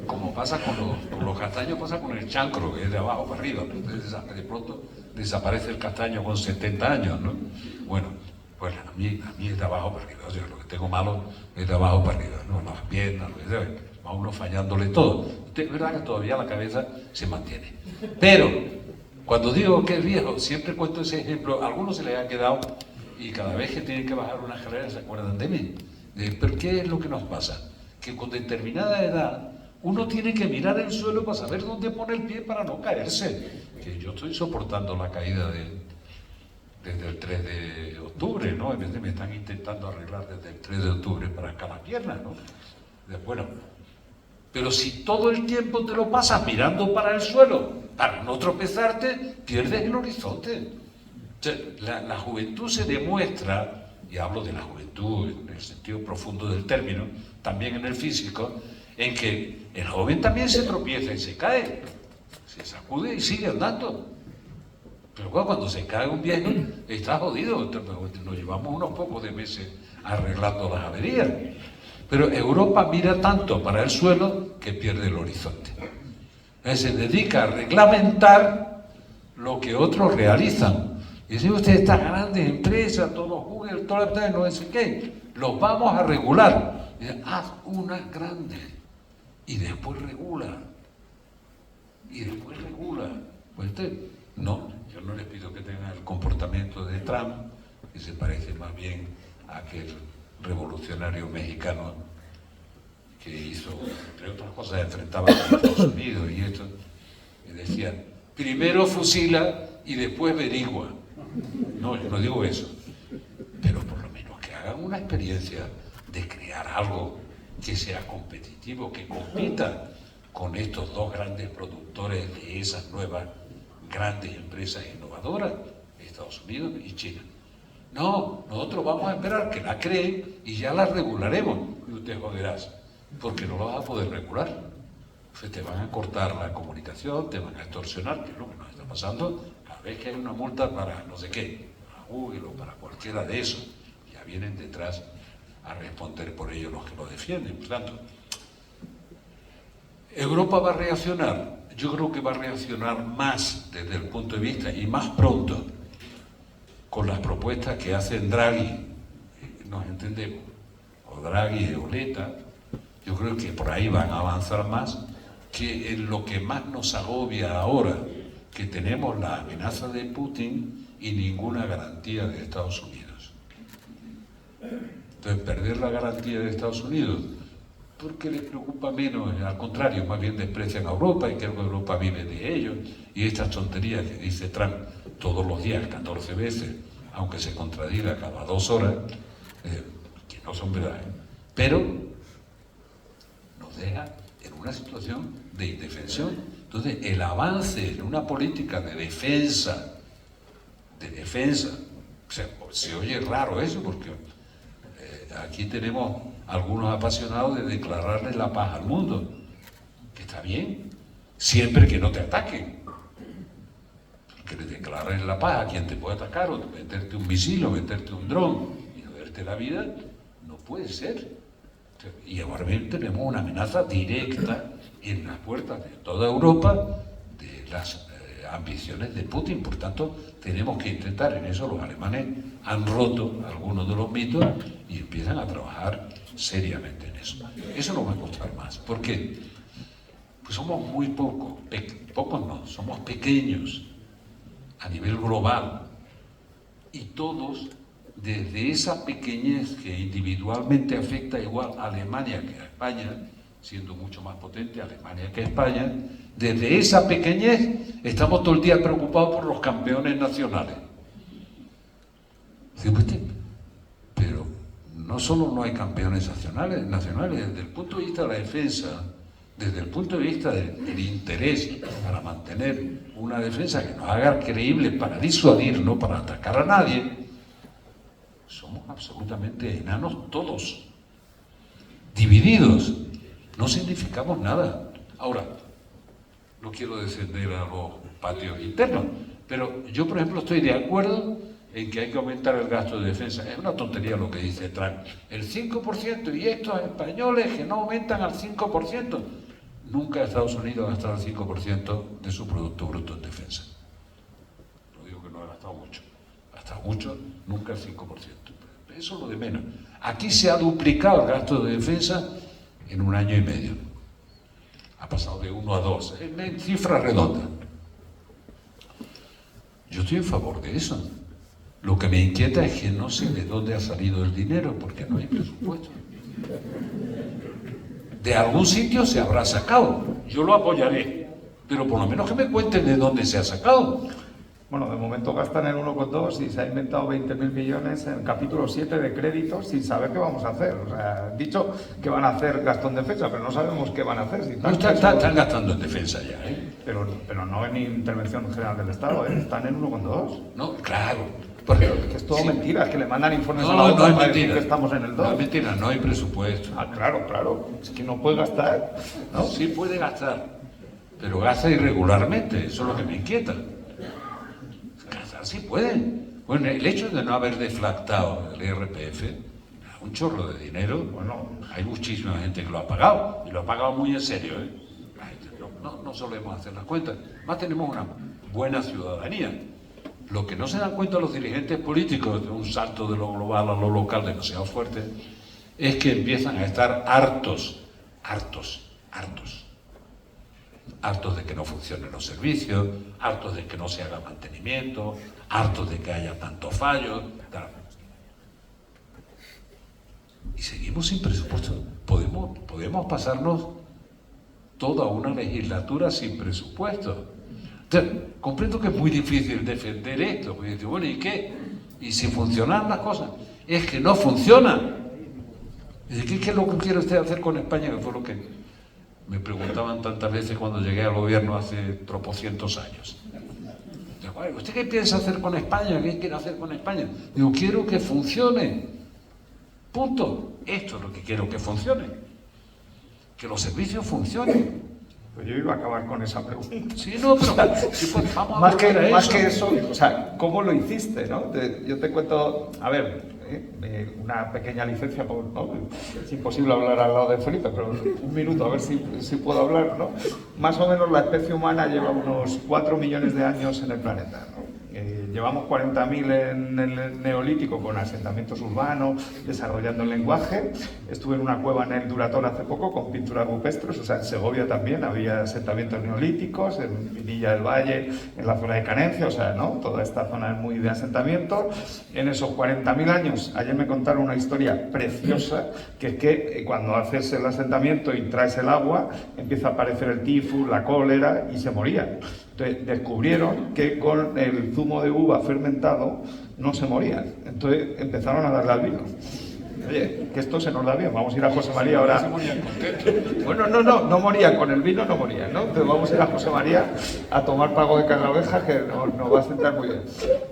Como pasa con los castaños, pasa con el chancro, que es de abajo para arriba. Entonces, de pronto desaparece el castaño con 70 años, ¿no? Bueno, pues a mí es de abajo para arriba. O sea, lo que tengo malo es de abajo para arriba, ¿no? Las piernas, va uno fallándole todo. Es verdad que todavía la cabeza se mantiene. Pero, cuando digo que es viejo, siempre cuento ese ejemplo. A algunos se les ha quedado y cada vez que tienen que bajar una escalera se acuerdan de mí. ¿Pero qué es lo que nos pasa? Que con determinada edad uno tiene que mirar el suelo para saber dónde pone el pie para no caerse. Que yo estoy soportando la caída desde el 3 de octubre, ¿no? En vez de me están intentando arreglar desde el 3 de octubre para acá la pierna, ¿no? Bueno, pero si todo el tiempo te lo pasas mirando para el suelo, para no tropezarte, pierdes el horizonte. O sea, la juventud se demuestra, y hablo de la juventud en el sentido profundo del término, también en el físico, en que el joven también se tropieza y se cae, se sacude y sigue andando. Pero cuando se cae un viejo, está jodido. Nos llevamos unos pocos de meses arreglando las averías. Pero Europa mira tanto para el suelo que pierde el horizonte. Se dedica a reglamentar lo que otros realizan. Y si usted está grandes empresas, todos Google, todas las no sé qué, los vamos a regular. Y dice, haz una grande y después regula. Y después regula. Pues no, yo no les pido que tengan el comportamiento de Trump, que se parece más bien a aquel revolucionario mexicano que hizo, entre otras cosas, enfrentaba a Estados Unidos y esto, y decía, primero fusila y después averigua. No, yo no digo eso, pero por lo menos que hagan una experiencia de crear algo que sea competitivo, que compita con estos dos grandes productores de esas nuevas grandes empresas innovadoras, Estados Unidos y China. No, nosotros vamos a esperar que la creen y ya la regularemos. Y usted joderás, porque no lo vas a poder regular. Pues te van a cortar la comunicación, te van a extorsionar, que es lo que nos está pasando cada vez que hay una multa para no sé qué, para Google o para cualquiera de esos. Ya vienen detrás a responder por ello los que lo defienden. Por tanto, ¿Europa va a reaccionar? Yo creo que va a reaccionar más desde el punto de vista, y más pronto, con las propuestas que hacen Draghi, nos entendemos, o Draghi y Oleta, Yo creo que por ahí van a avanzar más, que en lo que más nos agobia ahora, que tenemos la amenaza de Putin y ninguna garantía de Estados Unidos. Entonces, perder la garantía de Estados Unidos, porque les preocupa menos, al contrario, más bien desprecian a Europa y creo que Europa vive de ellos, y estas tonterías que dice Trump todos los días, 14 veces, aunque se contradiga cada 2 horas, que no son verdad, pero nos deja en una situación de indefensión. Entonces, el avance en una política de defensa, o sea, se oye raro eso, porque aquí tenemos algunos apasionados de declararle la paz al mundo, que está bien, siempre que no te ataquen. Que le declares la paz a quien te puede atacar, o meterte un misil, o meterte un dron, y joderte la vida, no puede ser. Y ahora bien tenemos una amenaza directa en las puertas de toda Europa de las ambiciones de Putin. Por tanto, tenemos que intentar, en eso los alemanes han roto algunos de los mitos y empiezan a trabajar seriamente en eso. Eso nos va a costar más. ¿Por qué? Pues somos muy pocos no, somos pequeños a nivel global, y todos, desde esa pequeñez que individualmente afecta igual a Alemania que a España, siendo mucho más potente Alemania que España, desde esa pequeñez estamos todo el día preocupados por los campeones nacionales. Pero no solo no hay campeones nacionales, desde el punto de vista de la defensa, desde el punto de vista del interés para mantener una defensa que nos haga creíble para disuadir, no para atacar a nadie, somos absolutamente enanos todos, divididos, no significamos nada. Ahora, no quiero descender a los patios internos, pero yo, por ejemplo, estoy de acuerdo en que hay que aumentar el gasto de defensa. Es una tontería lo que dice Trump. El 5% y estos españoles que no aumentan al 5%. Nunca Estados Unidos ha gastado el 5% de su Producto Bruto en defensa. No digo que no ha gastado mucho. Ha gastado mucho, nunca el 5%. Eso es lo de menos. Aquí se ha duplicado el gasto de defensa en 1 año y medio. Ha pasado de 1 a 2, en cifras redondas. Yo estoy en favor de eso. Lo que me inquieta es que no sé de dónde ha salido el dinero, porque no hay presupuesto. De algún sitio se habrá sacado, yo lo apoyaré, pero por lo menos que me cuenten de dónde se ha sacado. Bueno, de momento gastan el 1,2 y se ha inventado 20.000 millones en el capítulo 7 de créditos sin saber qué vamos a hacer. O sea, han dicho que van a hacer gasto en defensa, pero no sabemos qué van a hacer. Si están gastando en defensa ya, ¿eh? Pero no en intervención general del Estado, ¿eh? Están en 1,2. No, claro. Porque que es todo mentira, es que le mandan informes a la OTAN OTAN es para decir mentira. que estamos en el 2. No es mentira, no hay presupuesto. Ah, claro, es que no puede gastar, ¿no? Sí puede gastar, pero gasta irregularmente, eso es lo que me inquieta. Gastar sí pueden. Bueno, el hecho de no haber deflactado el IRPF, un chorro de dinero, bueno, hay muchísima gente que lo ha pagado, y lo ha pagado muy en serio, ¿eh? No solemos hacer las cuentas, más tenemos una buena ciudadanía. Lo que no se dan cuenta los dirigentes políticos de un salto de lo global a lo local demasiado fuerte es que empiezan a estar hartos de que no funcionen los servicios, hartos de que no se haga mantenimiento, hartos de que haya tantos fallos, tal. Y seguimos sin presupuesto. Podemos pasarnos toda una legislatura sin presupuesto. Entonces, comprendo que es muy difícil defender esto, porque dice, bueno, ¿y qué? ¿Y si funcionan las cosas? Es que no funcionan. Dice, ¿qué es lo que quiere usted hacer con España? Que fue lo que me preguntaban tantas veces cuando llegué al gobierno hace tropocientos años. Digo, bueno, ¿usted qué piensa hacer con España? ¿Qué quiere hacer con España? Digo, quiero que funcione. Punto. Esto es lo que quiero que funcione. Que los servicios funcionen. Pues yo iba a acabar con esa pregunta. Sí, no, pero sí, pues vamos a más que eso, o sea, ¿cómo lo hiciste, no? Yo te cuento, a ver, una pequeña licencia, ¿no? Es imposible hablar al lado de Felipe, pero 1 minuto, a ver si puedo hablar, ¿no? Más o menos la especie humana lleva unos 4 millones de años en el planeta, ¿no? Llevamos 40.000 en el Neolítico con asentamientos urbanos, desarrollando el lenguaje. Estuve en una cueva en el Duratón hace poco con pinturas rupestres, o sea, en Segovia también había asentamientos neolíticos, en Pinilla del Valle, en la zona de Canencia, o sea, ¿no? Toda esta zona es muy de asentamiento. En esos 40.000 años, ayer me contaron una historia preciosa, que es que cuando haces el asentamiento y traes el agua, empieza a aparecer el tifus, la cólera y se morían. Entonces descubrieron que con el zumo de uva fermentado no se morían. Entonces empezaron a darle al vino. Oye, que esto se nos da bien, vamos a ir a José María ahora. Se morían contentos. Bueno, no morían, con el vino no morían, ¿no? Entonces vamos a ir a José María a tomar pago de carrabeja, que nos va a sentar muy bien.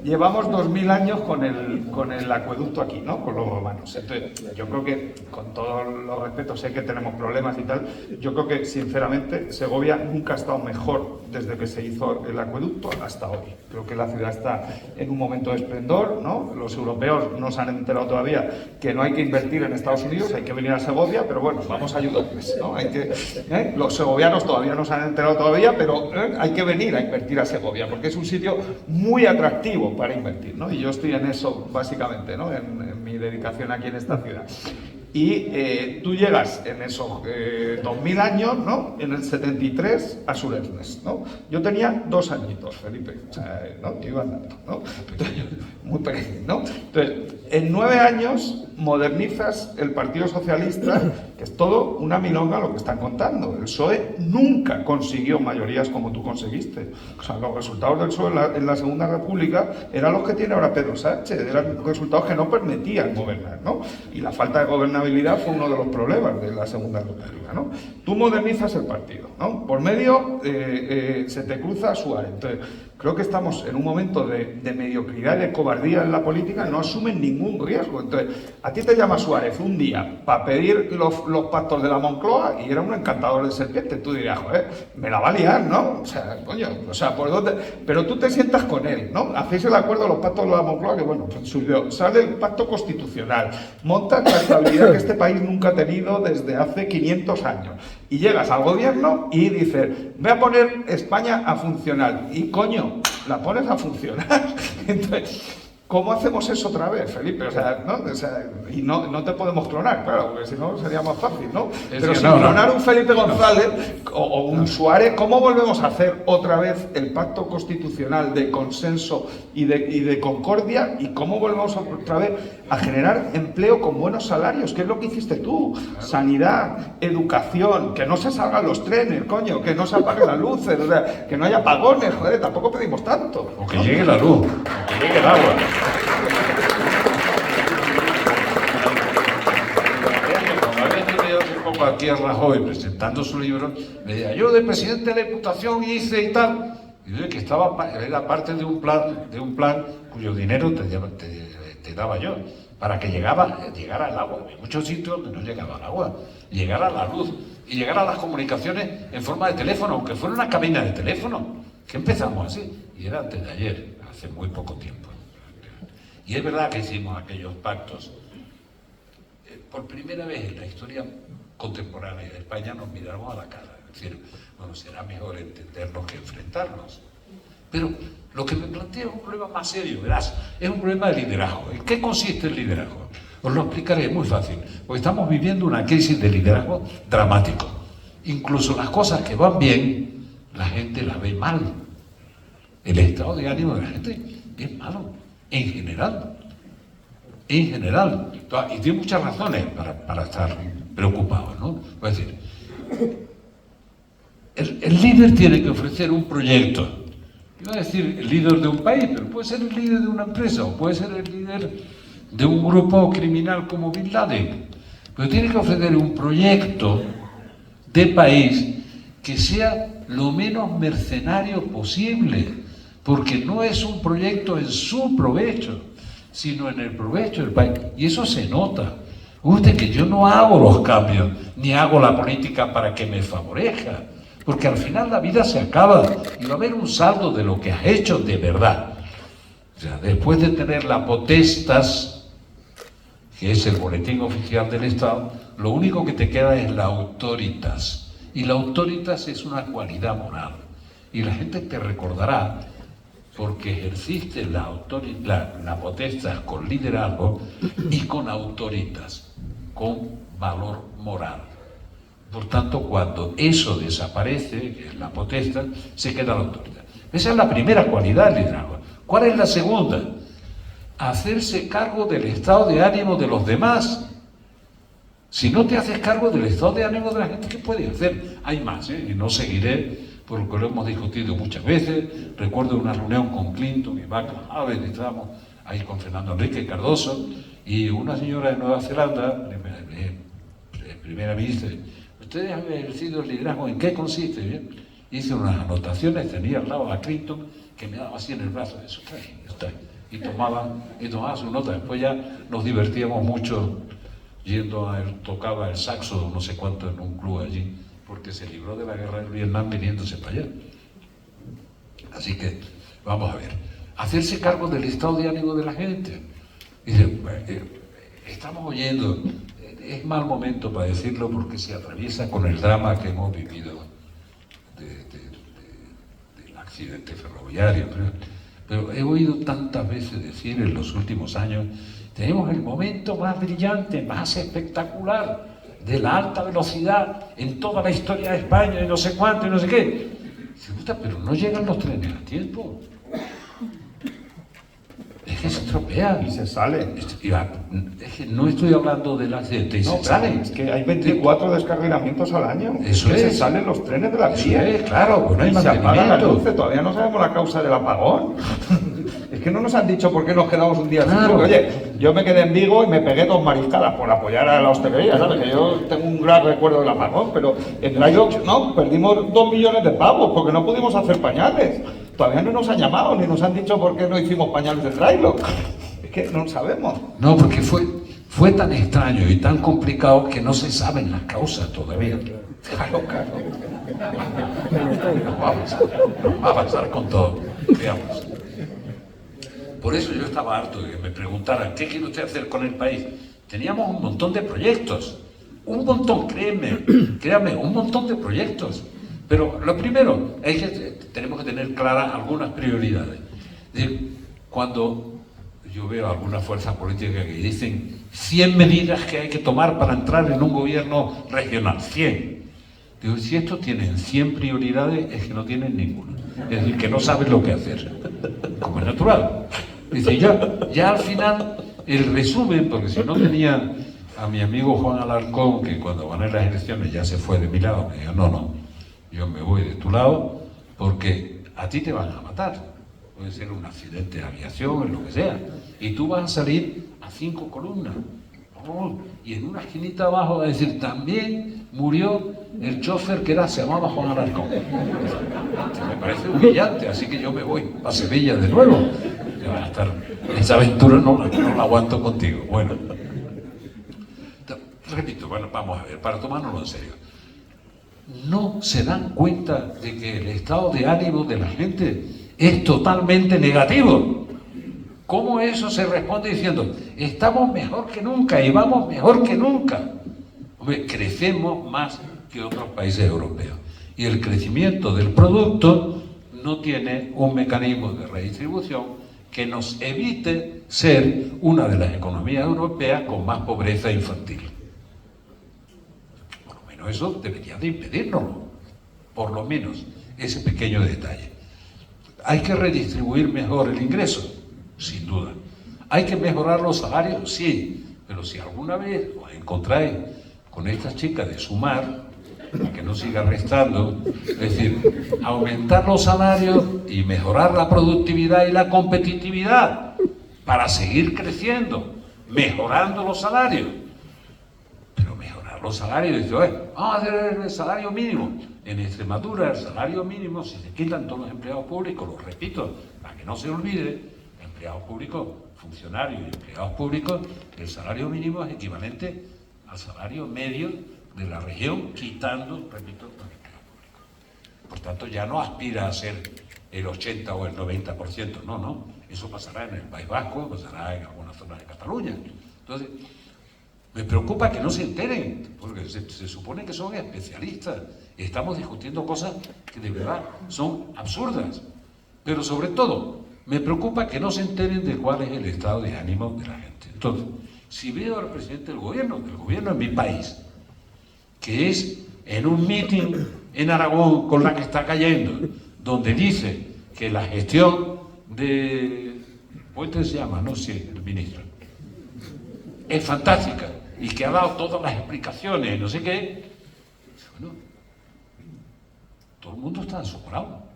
Llevamos 2000 años con el acueducto aquí, ¿no? Con los romanos. Entonces, yo creo que, con todos los respetos, sé que tenemos problemas y tal, yo creo que, sinceramente, Segovia nunca ha estado mejor desde que se hizo el acueducto hasta hoy. Creo que la ciudad está en un momento de esplendor, ¿no? Los europeos no se han enterado todavía que no hay que invertir en Estados Unidos, hay que venir a Segovia, pero bueno, vamos a ayudarles, ¿no? Los segovianos todavía no se han enterado todavía, pero hay que venir a invertir a Segovia, porque es un sitio muy atractivo para invertir, ¿no? Y yo estoy en eso, básicamente, ¿no? En mi dedicación aquí en esta ciudad. Y tú llegas en esos 2000 años, ¿no? En el 73 a Suresnes, ¿no? Yo tenía 2 añitos, Felipe, o sea, ¿no? Yo iba andando, ¿no? Muy pequeño, ¿no? Entonces, en 9 años modernizas el Partido Socialista, que es todo una milonga lo que están contando. El PSOE nunca consiguió mayorías como tú conseguiste. O sea, los resultados del PSOE en la Segunda República eran los que tiene ahora Pedro Sánchez, eran resultados que no permitían gobernar, ¿no? Y la falta de gobernabilidad fue uno de los problemas de la Segunda República, ¿no? Tú modernizas el partido, ¿no? Por medio se te cruza Suárez. Entonces, creo que estamos en un momento de mediocridad y de cobardía en la política, no asumen ningún riesgo. Entonces, a ti te llama Suárez un día para pedir los pactos de la Moncloa y era un encantador de serpiente. Tú dirías, joder, me la va a liar, ¿no? O sea, coño, o sea, ¿por dónde? Pero tú te sientas con él, ¿no? Hacéis el acuerdo de los pactos de la Moncloa, que bueno, pues subió. Sale el pacto constitucional, montas la estabilidad que este país nunca ha tenido desde hace 500 años. Y llegas al gobierno y dices, voy a poner España a funcionar. Y coño, la pones a funcionar. Entonces, ¿cómo hacemos eso otra vez, Felipe? O sea, ¿no? O sea, y no te podemos clonar, claro, porque si no sería más fácil, ¿no? Pero si clonar un Felipe González o un Suárez, ¿cómo volvemos a hacer otra vez el pacto constitucional de consenso y de concordia? ¿Y cómo volvemos otra vez a generar empleo con buenos salarios? ¿Qué es lo que hiciste tú? Sanidad, educación, que no se salgan los trenes, coño, que no se apaguen las luces, o sea, que no haya apagones, joder, tampoco pedimos tanto. O que llegue la luz, o que llegue el agua. Aquí a Rajoy presentando su libro, me decía, yo de presidente de la Diputación hice y tal, y yo que era parte de un plan cuyo dinero te daba yo, para que llegara el agua. Hay muchos sitios donde no llegaba el agua, llegara la luz y llegara las comunicaciones en forma de teléfono, aunque fuera una cabina de teléfono, que empezamos así, y era antes de ayer, hace muy poco tiempo. Y es verdad que hicimos aquellos pactos. Por primera vez en la historia contemporánea de España nos miramos a la cara. Es decir, bueno, será mejor entendernos que enfrentarnos. Pero lo que me plantea es un problema más serio, verás, es un problema de liderazgo. ¿En qué consiste el liderazgo? Os lo explicaré, es muy fácil. Porque estamos viviendo una crisis de liderazgo dramático. Incluso las cosas que van bien, la gente las ve mal. El estado de ánimo de la gente es malo, en general. En general. Y tiene muchas razones para estar preocupados, ¿no? Es decir, el líder tiene que ofrecer un proyecto. Iba a decir el líder de un país, pero puede ser el líder de una empresa o puede ser el líder de un grupo criminal como Bin Laden. Pero tiene que ofrecer un proyecto de país que sea lo menos mercenario posible, porque no es un proyecto en su provecho, sino en el provecho del país. Y eso se nota. Usted que yo no hago los cambios, ni hago la política para que me favorezca, porque al final la vida se acaba y va a haber un saldo de lo que has hecho de verdad. O sea, después de tener la potestas, que es el boletín oficial del Estado, lo único que te queda es la autoritas. Y la autoritas es una cualidad moral. Y la gente te recordará, porque ejerciste la potestad con liderazgo y con autoritas, con valor moral. Por tanto, cuando eso desaparece, que es la potestad, se queda la autoridad. Esa es la primera cualidad del liderazgo. ¿Cuál es la segunda? Hacerse cargo del estado de ánimo de los demás. Si no te haces cargo del estado de ánimo de la gente, ¿qué puedes hacer? Hay más, y no seguiré, porque lo hemos discutido muchas veces. Recuerdo una reunión con Clinton y Haven, estábamos ahí con Fernando Enrique Cardoso, y una señora de Nueva Zelanda, primera ministra, ¿ustedes han ejercido el liderazgo? ¿En qué consiste? Bien, hice unas anotaciones, tenía al lado a Clinton, que me daba así en el brazo, eso está ahí, y tomaba su nota. Después ya nos divertíamos mucho yendo a él, tocaba el saxo no sé cuánto en un club allí, porque se libró de la guerra del Vietnam viniéndose para allá. Así que, vamos a ver, hacerse cargo del estado de ánimo de la gente. Dice, estamos oyendo, es mal momento para decirlo porque se atraviesa con el drama que hemos vivido del accidente ferroviario, pero he oído tantas veces decir en los últimos años, tenemos el momento más brillante, más espectacular de la alta velocidad en toda la historia de España y no sé cuánto y no sé qué. Pero no llegan los trenes a tiempo. Es que se estropean. Y se salen. Es que no estoy hablando del accidente, y se salen. Es que hay 24 descarrilamientos al año. Eso es. Se salen los trenes de la vía. Es, claro, pues no hay y se apagan las mantenimiento. luces, todavía no sabemos la causa del apagón. Es que no nos han dicho por qué nos quedamos un día así. Claro. Porque, oye, yo me quedé en Vigo y me pegué 2 mariscadas por apoyar a la hostelería, ¿sabes? Que yo tengo un gran recuerdo del apagón, pero en Drydock, no, perdimos 2 millones de pavos porque no pudimos hacer pañales. Todavía no nos han llamado ni nos han dicho por qué no hicimos pañales de Drydock. Es que no sabemos. No, porque fue tan extraño y tan complicado que no se saben las causas todavía. Déjalo, Carlos. Nos va a pasar con todo. Veamos. Por eso yo estaba harto de que me preguntaran, ¿qué quiere usted hacer con el país? Teníamos un montón de proyectos. Un montón, créame, un montón de proyectos. Pero lo primero es que tenemos que tener claras algunas prioridades. Cuando yo veo algunas fuerzas políticas que dicen 100 medidas que hay que tomar para entrar en un gobierno regional, 100. Digo, si estos tienen 100 prioridades, es que no tienen ninguna. Es decir, que no saben lo que hacer, como es natural. Dice, ya al final, el resumen, porque si no tenía a mi amigo Juan Alarcón, que cuando gané las elecciones ya se fue de mi lado, me dijo, no, yo me voy de tu lado porque a ti te van a matar. Puede ser un accidente de aviación, en lo que sea. Y tú vas a salir a 5 columnas. Y en una esquinita abajo va a decir, también murió el chofer que se llamaba Juan Alarcón. Me parece humillante, así que yo me voy a Sevilla de nuevo. Esa aventura no la aguanto contigo. Bueno, repito, bueno, vamos a ver, para tomárnoslo en serio. No se dan cuenta de que el estado de ánimo de la gente es totalmente negativo. ¿Cómo eso se responde diciendo, estamos mejor que nunca y vamos mejor que nunca? Hombre, crecemos más que otros países europeos. Y el crecimiento del producto no tiene un mecanismo de redistribución que nos evite ser una de las economías europeas con más pobreza infantil. Por lo menos eso debería de impedírnoslo. Por lo menos ese pequeño detalle. ¿Hay que redistribuir mejor el ingreso? Sin duda. ¿Hay que mejorar los salarios? Sí. Pero si alguna vez os encontráis con estas chicas de sumar, para que no siga restando, es decir, aumentar los salarios y mejorar la productividad y la competitividad para seguir creciendo, mejorando los salarios. Pero mejorar los salarios, dice, vamos a hacer el salario mínimo. En Extremadura, el salario mínimo, si se quitan todos los empleados públicos, lo repito, para que no se olvide, empleados públicos, funcionarios y empleados públicos, el salario mínimo es equivalente al salario medio de la región, quitando, repito, los empleados públicos. Por tanto, ya no aspira a ser el 80 o el 90%, no, eso pasará en el País Vasco, pasará en algunas zonas de Cataluña. Entonces, me preocupa que no se enteren, porque se supone que son especialistas, estamos discutiendo cosas que de verdad son absurdas, pero sobre todo, Me preocupa que no se enteren de cuál es el estado de ánimo de la gente. Entonces, si veo al presidente del gobierno en mi país, que es en un meeting en Aragón con la que está cayendo, donde dice que la gestión de Puente se llama, no sé, el ministro, es fantástica y que ha dado todas las explicaciones, no sé qué. Bueno, todo el mundo está asombrado,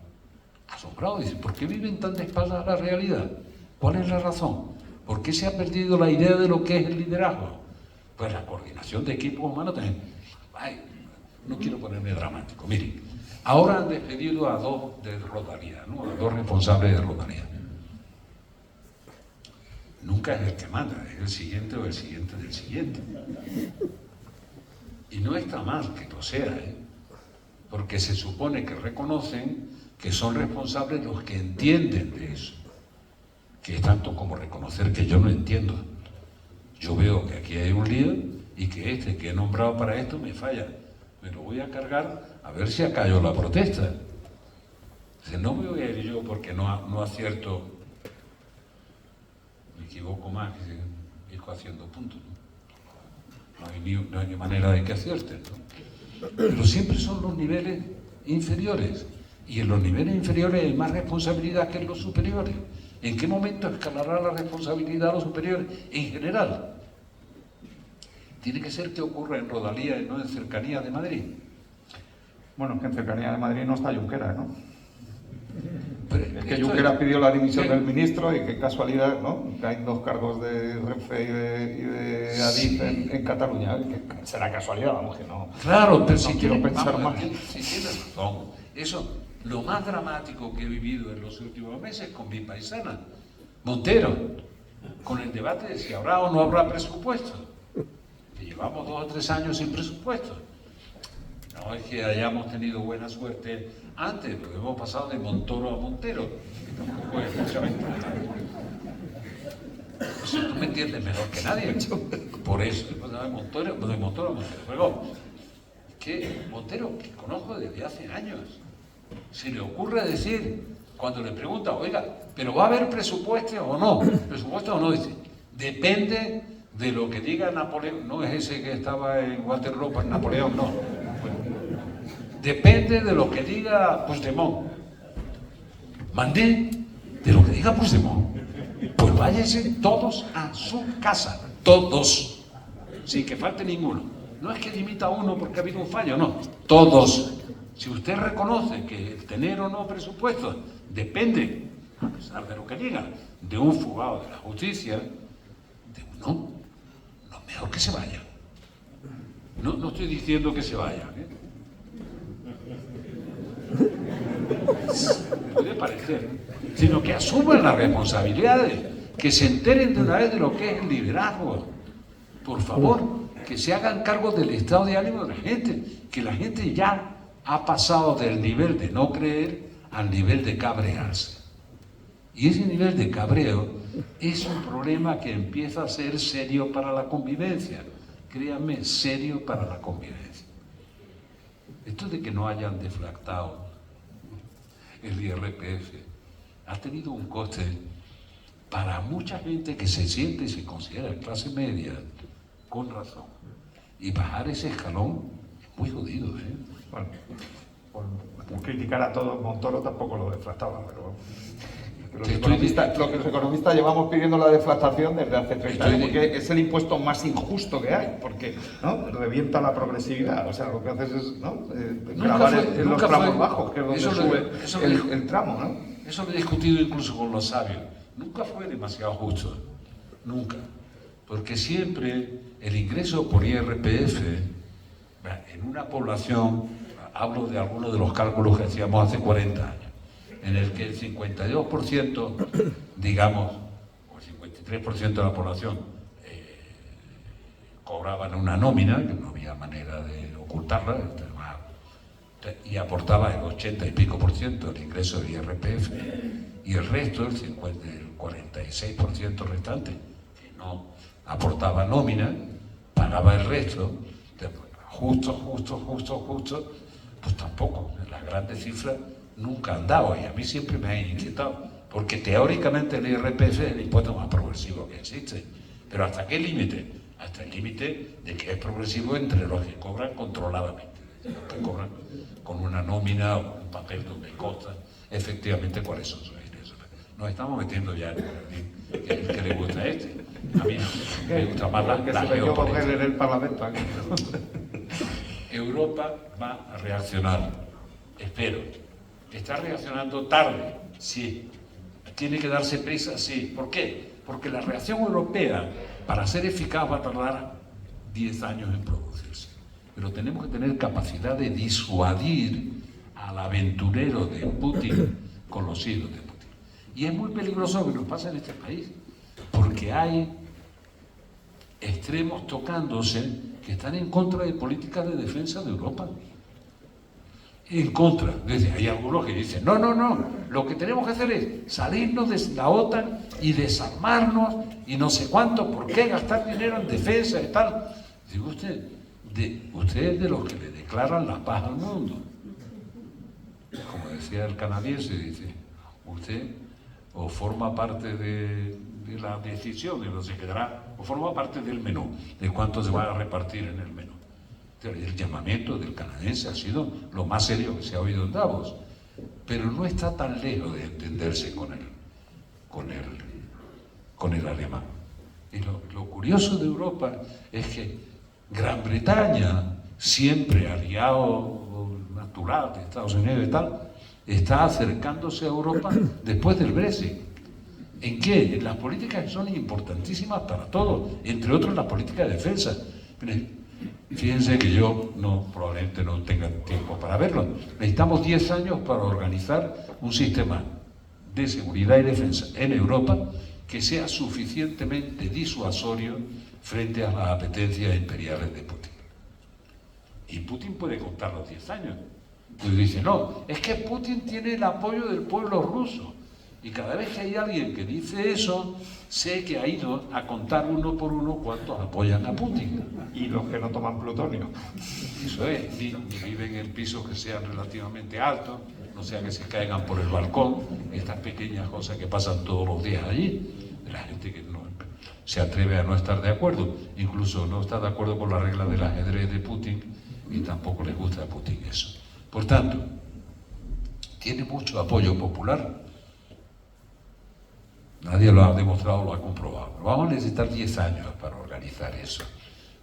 dice, ¿por qué viven tan de espaldas a la realidad? ¿Cuál es la razón? ¿Por qué se ha perdido la idea de lo que es el liderazgo? Pues la coordinación de equipos humanos también. Ay, no quiero ponerme dramático. Miren, ahora han despedido a 2 de Rodalía, ¿no? A 2 responsables de Rodalía. Nunca es el que manda, es el siguiente o el siguiente del siguiente. Y no está mal que lo sea, ¿eh? Porque se supone que reconocen que son responsables los que entienden de eso. Que es tanto como reconocer que yo no entiendo. Yo veo que aquí hay un líder y que este que he nombrado para esto me falla. Me lo voy a cargar a ver si acallo la protesta. Entonces, no me voy a ir yo porque no acierto, me equivoco más que ir haciendo puntos. No hay ni manera de que acierten, ¿no? Pero siempre son los niveles inferiores. Y en los niveles inferiores hay más responsabilidad que en los superiores. ¿En qué momento escalará la responsabilidad a los superiores? En general. Tiene que ser que ocurra en Rodalía y no en cercanía de Madrid. Bueno, que en cercanía de Madrid no está Junqueras, ¿no? Pero, es que Junqueras pidió la dimisión del ministro y qué casualidad, ¿no? Que hay 2 cargos de Renfe y de Adif en Cataluña. Que será casualidad, vamos, que no. Claro, pero no si quiero pensar más. Si tienes razón. Eso, lo más dramático que he vivido en los últimos meses con mi paisana, Montero, con el debate de si habrá o no habrá presupuesto. Que llevamos 2 o 3 años sin presupuesto. No es que hayamos tenido buena suerte antes, porque hemos pasado de Montoro a Montero, que tampoco es mucha ventaja. Eso tú me entiendes mejor que nadie. Por eso, de Montoro a Montero. Luego, que Montero, que conozco desde hace años, se le ocurre decir, cuando le pregunta, oiga, ¿pero va a haber presupuesto o no? ¿Presupuesto o no? Dice, depende de lo que diga Napoleón. No es ese que estaba en Waterloo, pues Napoleón no. Depende de lo que diga Puigdemont. Mandé de lo que diga Puigdemont. Pues váyanse todos a su casa. Todos. Sin que falte ninguno. No es que dimita uno porque ha habido un fallo, no. Todos. Si usted reconoce que el tener o no presupuesto depende, a pesar de lo que diga, de un fugado de la justicia, no, mejor que se vaya. No estoy diciendo que se vaya, ¿eh? Me puede parecer, sino que asuman las responsabilidades, que se enteren de una vez de lo que es el liderazgo. Por favor, que se hagan cargo del estado de ánimo de la gente, que la gente ya ha pasado del nivel de no creer al nivel de cabrearse. Y ese nivel de cabreo es un problema que empieza a ser serio para la convivencia. Créanme, serio para la convivencia. Esto de que no hayan deflactado el IRPF ha tenido un coste para mucha gente que se siente y se considera clase media, con razón. Y bajar ese escalón es muy jodido, ¿eh? Bueno, por criticar a todos, Montoro tampoco lo deflactaba, pero los economistas llevamos pidiendo la deflactación desde hace 30 años, porque es el impuesto más injusto que hay, porque ¿no? Revienta la progresividad, o sea, lo que haces es ¿no? grabar en los tramos bajos, que es donde sube el tramo, ¿no? Eso lo he discutido incluso con los sabios. Nunca fue demasiado justo, nunca, porque siempre el ingreso por IRPF en una población, hablo de algunos de los cálculos que hacíamos hace 40 años, en el que el 52%, digamos, o el 53% de la población cobraban una nómina, que no había manera de ocultarla, y aportaba el 80 y pico por ciento del ingreso de IRPF, y el resto, el 46% restante, que no aportaba nómina, pagaba el resto, justo, pues tampoco, las grandes cifras nunca han dado, y a mí siempre me ha inquietado, porque teóricamente el IRPF es el impuesto más progresivo que existe. Pero ¿hasta qué límite? Hasta el límite de que es progresivo entre los que cobran controladamente, los que cobran con una nómina o un papel donde consta efectivamente cuáles son sus ingresos. Nos estamos metiendo ya en el jardín que le gusta a este. A mí no, me gusta más la geopolítica. En el Parlamento aquí. Europa va a reaccionar, espero. ¿Está reaccionando tarde? Sí. ¿Tiene que darse prisa? Sí. ¿Por qué? Porque la reacción europea, para ser eficaz, va a tardar 10 años en producirse. Pero tenemos que tener capacidad de disuadir al aventurero de Putin con los hilos de Putin. Y es muy peligroso que nos pase en este país, porque hay extremos tocándose que están en contra de políticas de defensa de Europa. En contra. Hay algunos que dicen, no, lo que tenemos que hacer es salirnos de la OTAN y desarmarnos y no sé cuánto, ¿por qué gastar dinero en defensa y tal? Digo usted es de los que le declaran la paz al mundo. Como decía el canadiense, dice, usted o forma parte de la decisión de lo que se quedará, o forma parte del menú, de cuánto se va a repartir en el menú. El llamamiento del canadiense ha sido lo más serio que se ha oído en Davos, pero no está tan lejos de entenderse con el alemán. Y lo curioso de Europa es que Gran Bretaña, siempre aliado natural de Estados Unidos y tal, está acercándose a Europa después del Brexit. ¿En qué? En las políticas que son importantísimas para todos, entre otros las políticas de defensa. Fíjense que yo probablemente no tenga tiempo para verlo. Necesitamos 10 años para organizar un sistema de seguridad y defensa en Europa que sea suficientemente disuasorio frente a las apetencias imperiales de Putin. Y Putin puede contar los 10 años. Pues dice, no, es que Putin tiene el apoyo del pueblo ruso. Y cada vez que hay alguien que dice eso, sé que ha ido a contar uno por uno cuántos apoyan a Putin. Y los que no toman plutonio. Eso es, ni viven en pisos que sean relativamente altos, no sea que se caigan por el balcón, estas pequeñas cosas que pasan todos los días allí, de la gente que no se atreve a no estar de acuerdo, incluso no está de acuerdo con la regla del ajedrez de Putin y tampoco le gusta a Putin eso. Por tanto, tiene mucho apoyo popular. Nadie lo ha demostrado, lo ha comprobado. Pero vamos a necesitar 10 años para organizar eso.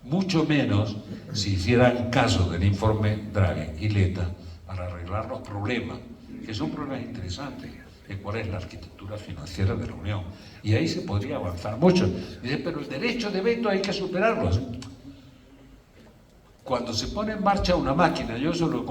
Mucho menos si hicieran caso del informe Draghi y Letta para arreglar los problemas, que son problemas interesantes, de cuál es la arquitectura financiera de la Unión. Y ahí se podría avanzar mucho. Dice, pero el derecho de veto hay que superarlo. Cuando se pone en marcha una máquina, yo eso lo he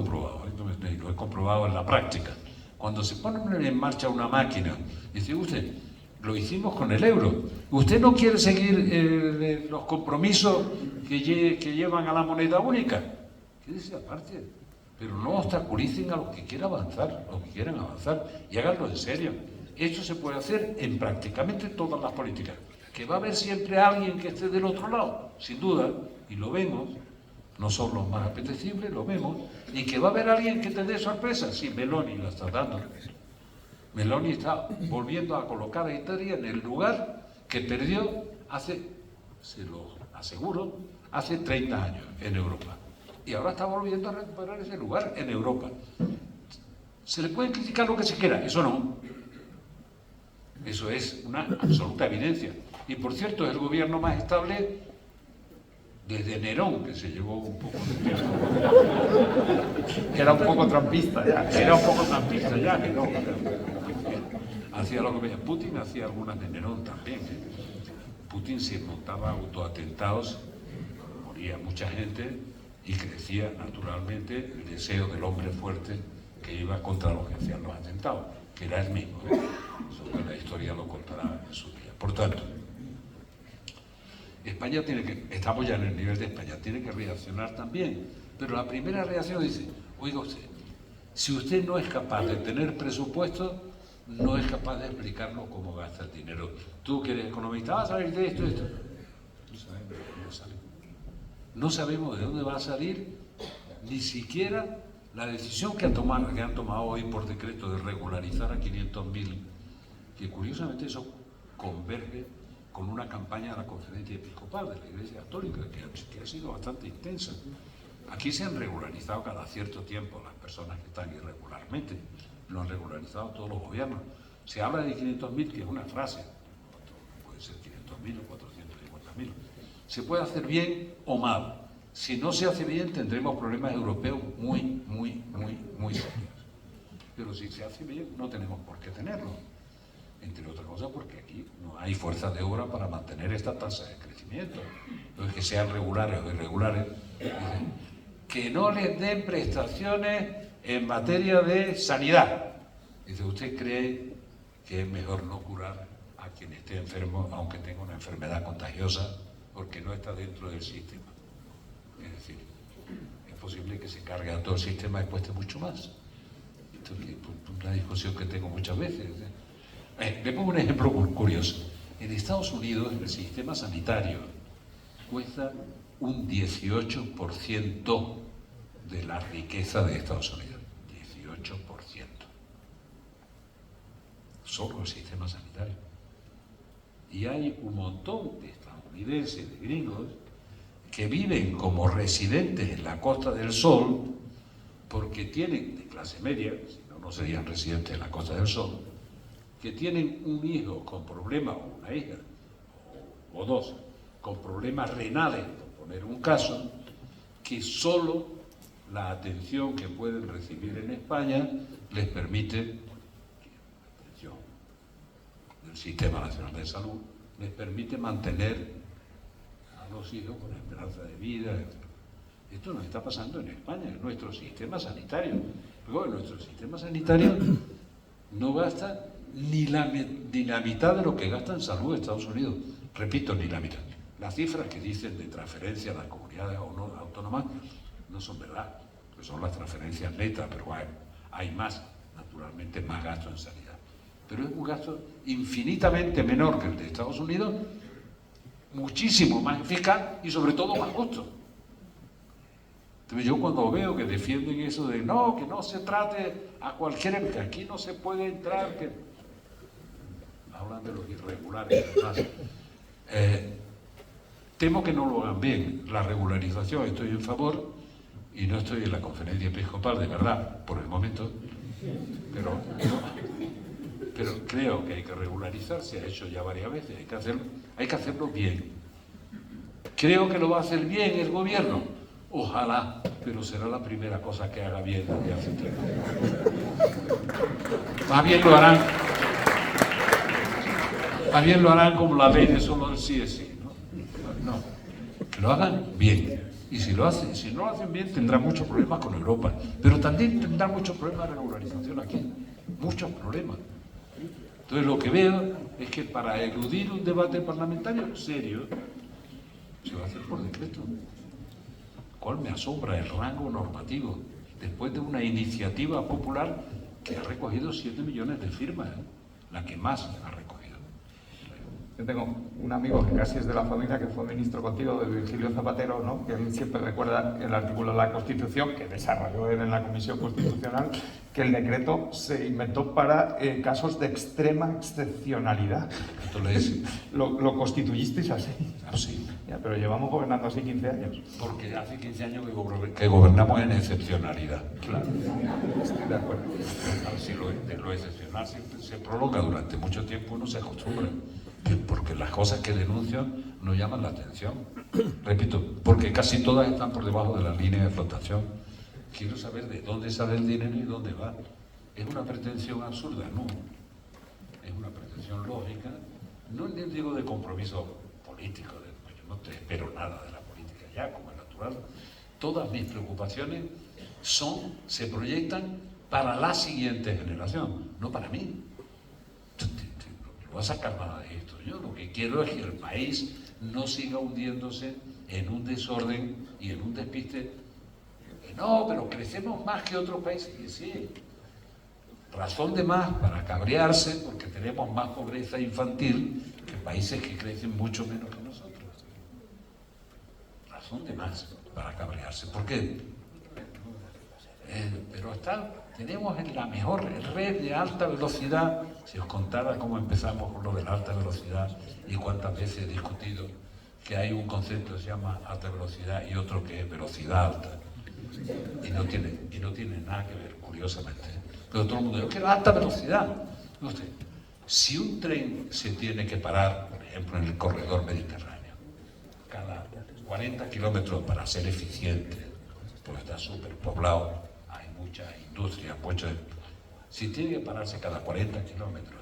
comprobado en la práctica. Cuando se pone en marcha una máquina, dice usted, lo hicimos con el euro. ¿Usted no quiere seguir los compromisos que llevan a la moneda única? Quédese aparte, pero no obstaculicen a los que quieran avanzar, y háganlo en serio. Esto se puede hacer en prácticamente todas las políticas. Que va a haber siempre alguien que esté del otro lado, sin duda, y lo vemos, no son los más apetecibles, lo vemos, y que va a haber alguien que te dé sorpresa. Sí, Meloni la está dando. Meloni está volviendo a colocar a Italia en el lugar que perdió se lo aseguro, hace 30 años en Europa. Y ahora está volviendo a recuperar ese lugar en Europa. Se le puede criticar lo que se quiera, eso no. Eso es una absoluta evidencia. Y por cierto, es el gobierno más estable desde Nerón, que se llevó un poco de tiempo. Era un poco trampista ya. Que no. Hacía lo que veía Putin, hacía algunas de Nerón también. Putin se montaba autoatentados, moría mucha gente y crecía naturalmente el deseo del hombre fuerte que iba contra los que hacían los atentados, que era el mismo. Eso que la historia lo contará en su día. Por tanto, España estamos ya en el nivel de España, tiene que reaccionar también. Pero la primera reacción dice, oiga usted, si usted no es capaz de tener presupuesto, no es capaz de explicarnos cómo gasta el dinero. Tú que eres economista, vas a salir de esto. No sabemos de dónde sale. No sabemos de dónde va a salir ni siquiera la decisión que han tomado hoy por decreto de regularizar a 500.000 que curiosamente eso converge con una campaña de la Conferencia Episcopal de la Iglesia Católica, que ha sido bastante intensa. Aquí se han regularizado cada cierto tiempo las personas que están irregularmente, lo han regularizado todos los gobiernos. Se habla de 500.000, que es una frase, puede ser 500.000 o 450.000. Se puede hacer bien o mal. Si no se hace bien, tendremos problemas europeos muy serios. Pero si se hace bien, no tenemos por qué tenerlo. Entre otras cosas, porque aquí no hay fuerza de obra para mantener esta tasa de crecimiento. Entonces, que sean regulares o irregulares, que no les den prestaciones en materia de sanidad. Dice, ¿usted cree que es mejor no curar a quien esté enfermo, aunque tenga una enfermedad contagiosa, porque no está dentro del sistema? Es decir, es posible que se cargue a todo el sistema y cueste mucho más. Esto es una discusión que tengo muchas veces. Le pongo un ejemplo curioso. En Estados Unidos, el sistema sanitario cuesta un 18% de la riqueza de Estados Unidos. 18%. Solo el sistema sanitario. Y hay un montón de estadounidenses, de gringos, que viven como residentes en la Costa del Sol porque tienen, de clase media, si no, no serían residentes en la Costa del Sol, que tienen un hijo con problemas, o una hija, o dos, con problemas renales, por poner un caso, que solo la atención que pueden recibir en España les permite, la atención del Sistema Nacional de Salud, les permite mantener a los hijos con esperanza de vida. Esto nos está pasando en España, en nuestro sistema sanitario. Luego, en nuestro sistema sanitario no gasta ni la mitad de lo que gasta en salud Estados Unidos. Repito, ni la mitad. Las cifras que dicen de transferencia a las comunidades autónomas no son verdad, que son las transferencias netas, pero hay más, naturalmente, más gasto en sanidad. Pero es un gasto infinitamente menor que el de Estados Unidos, muchísimo más eficaz y sobre todo más justo. Entonces yo cuando veo que defienden eso de no, que no se trate a cualquiera, que aquí no se puede entrar, que hablan de los irregulares y demás. Temo que no lo hagan bien. La regularización, estoy en favor y no estoy en la Conferencia Episcopal, de verdad, por el momento, pero creo que hay que regularizar, se ha hecho ya varias veces, hay que hacerlo bien. Creo que lo va a hacer bien el gobierno, ojalá, pero será la primera cosa que haga bien desde hace tiempo. Más bien lo harán como la ley de solo el sí es sí, ¿no? No, que lo hagan bien. Y si no lo hacen bien, tendrán muchos problemas con Europa, pero también tendrán muchos problemas de regularización aquí, muchos problemas. Entonces lo que veo es que para eludir un debate parlamentario serio, se va a hacer por decreto. ¿Cuál me asombra el rango normativo? Después de una iniciativa popular que ha recogido 7 millones de firmas, la que más ha recogido. Yo tengo un amigo que casi es de la familia, que fue ministro contigo, de Virgilio Zapatero, ¿no? Que él siempre recuerda el artículo de la Constitución, que desarrolló él en la Comisión Constitucional, que el decreto se inventó para casos de extrema excepcionalidad. Lo constituyisteis así. Así. Ya, pero llevamos gobernando así 15 años. Porque hace 15 años que gobernamos en excepcionalidad. Claro, estoy de acuerdo. Si lo excepcional se prolonga durante mucho tiempo, uno se acostumbra. Porque las cosas que denuncian no llaman la atención. Repito, porque casi todas están por debajo de la línea de flotación. Quiero saber de dónde sale el dinero y dónde va. ¿Es una pretensión absurda? No. Es una pretensión lógica. No digo de compromiso político, yo no te espero nada de la política ya, como es natural. Todas mis preocupaciones se proyectan para la siguiente generación, no para mí. No va a sacar nada de esto. Yo lo que quiero es que el país no siga hundiéndose en un desorden y en un despiste. No, pero crecemos más que otros países. Y sí, razón de más para cabrearse porque tenemos más pobreza infantil que países que crecen mucho menos que nosotros. Razón de más para cabrearse. ¿Por qué? Pero pero tenemos la mejor red de alta velocidad. Si os contara cómo empezamos con lo de la alta velocidad y cuántas veces he discutido que hay un concepto que se llama alta velocidad y otro que es velocidad alta. Y no tiene nada que ver, curiosamente. Pero todo el mundo dice, ¿qué es la alta velocidad? Usted, si un tren se tiene que parar, por ejemplo, en el corredor mediterráneo, cada 40 kilómetros para ser eficiente, porque está súper poblado, hay mucha industria, si tiene que pararse cada 40 kilómetros,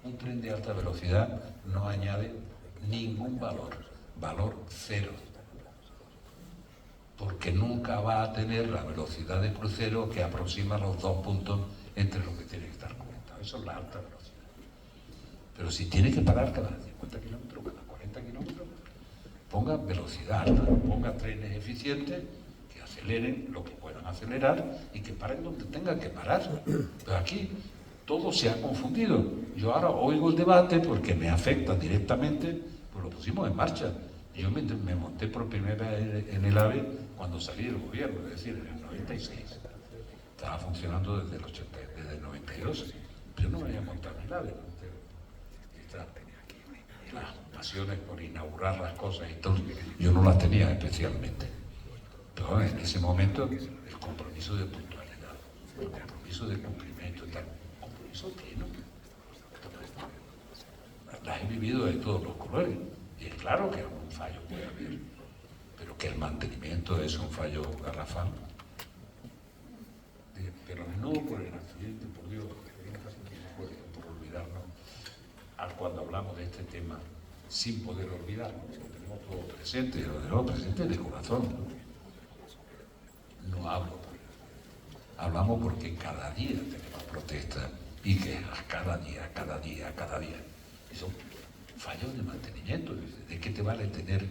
un tren de alta velocidad no añade ningún valor cero, porque nunca va a tener la velocidad de crucero que aproxima los 2 puntos entre los que tiene que estar conectado. Eso es la alta velocidad. Pero si tiene que parar cada 50 kilómetros, cada 40 kilómetros, ponga velocidad alta, ponga trenes eficientes que aceleren lo que puedan acelerar y que paren donde tengan que parar. Pero aquí todo se ha confundido. Yo ahora oigo el debate porque me afecta directamente, pues lo pusimos en marcha. Yo me monté por primera vez en el AVE cuando salí del gobierno, es decir, en el 96. Estaba funcionando desde el 92. Yo no me había montado en el AVE. Las pasiones por inaugurar las cosas y todo, yo no las tenía especialmente. Pero en ese momento, el compromiso de puntualidad, el compromiso de cumplimiento, el compromiso pleno. Las he vivido de todos los colores. Y es claro que algún fallo puede haber, pero que el mantenimiento es un fallo garrafal. Pero no por el accidente, por Dios, por olvidarnos, cuando hablamos de este tema, sin poder olvidarnos, que tenemos todo presente, y lo tenemos presente de corazón. No hablo por él. Hablamos porque cada día tenemos protestas y quejas, cada día. Y son fallos de mantenimiento. ¿De qué te vale tener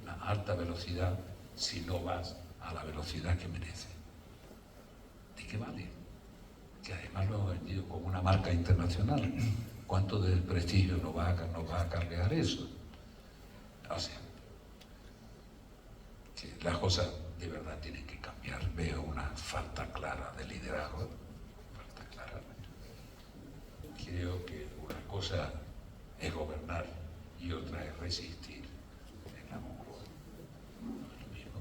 una alta velocidad si no vas a la velocidad que merece? ¿De qué vale? Que además lo hemos vendido como una marca internacional. ¿Cuánto de prestigio nos va a cargar eso? O sea, que las cosas de verdad tienen que cambiar. Veo una falta clara de liderazgo. Creo que una cosa es gobernar y otra es resistir en la moncloa. No es lo mismo.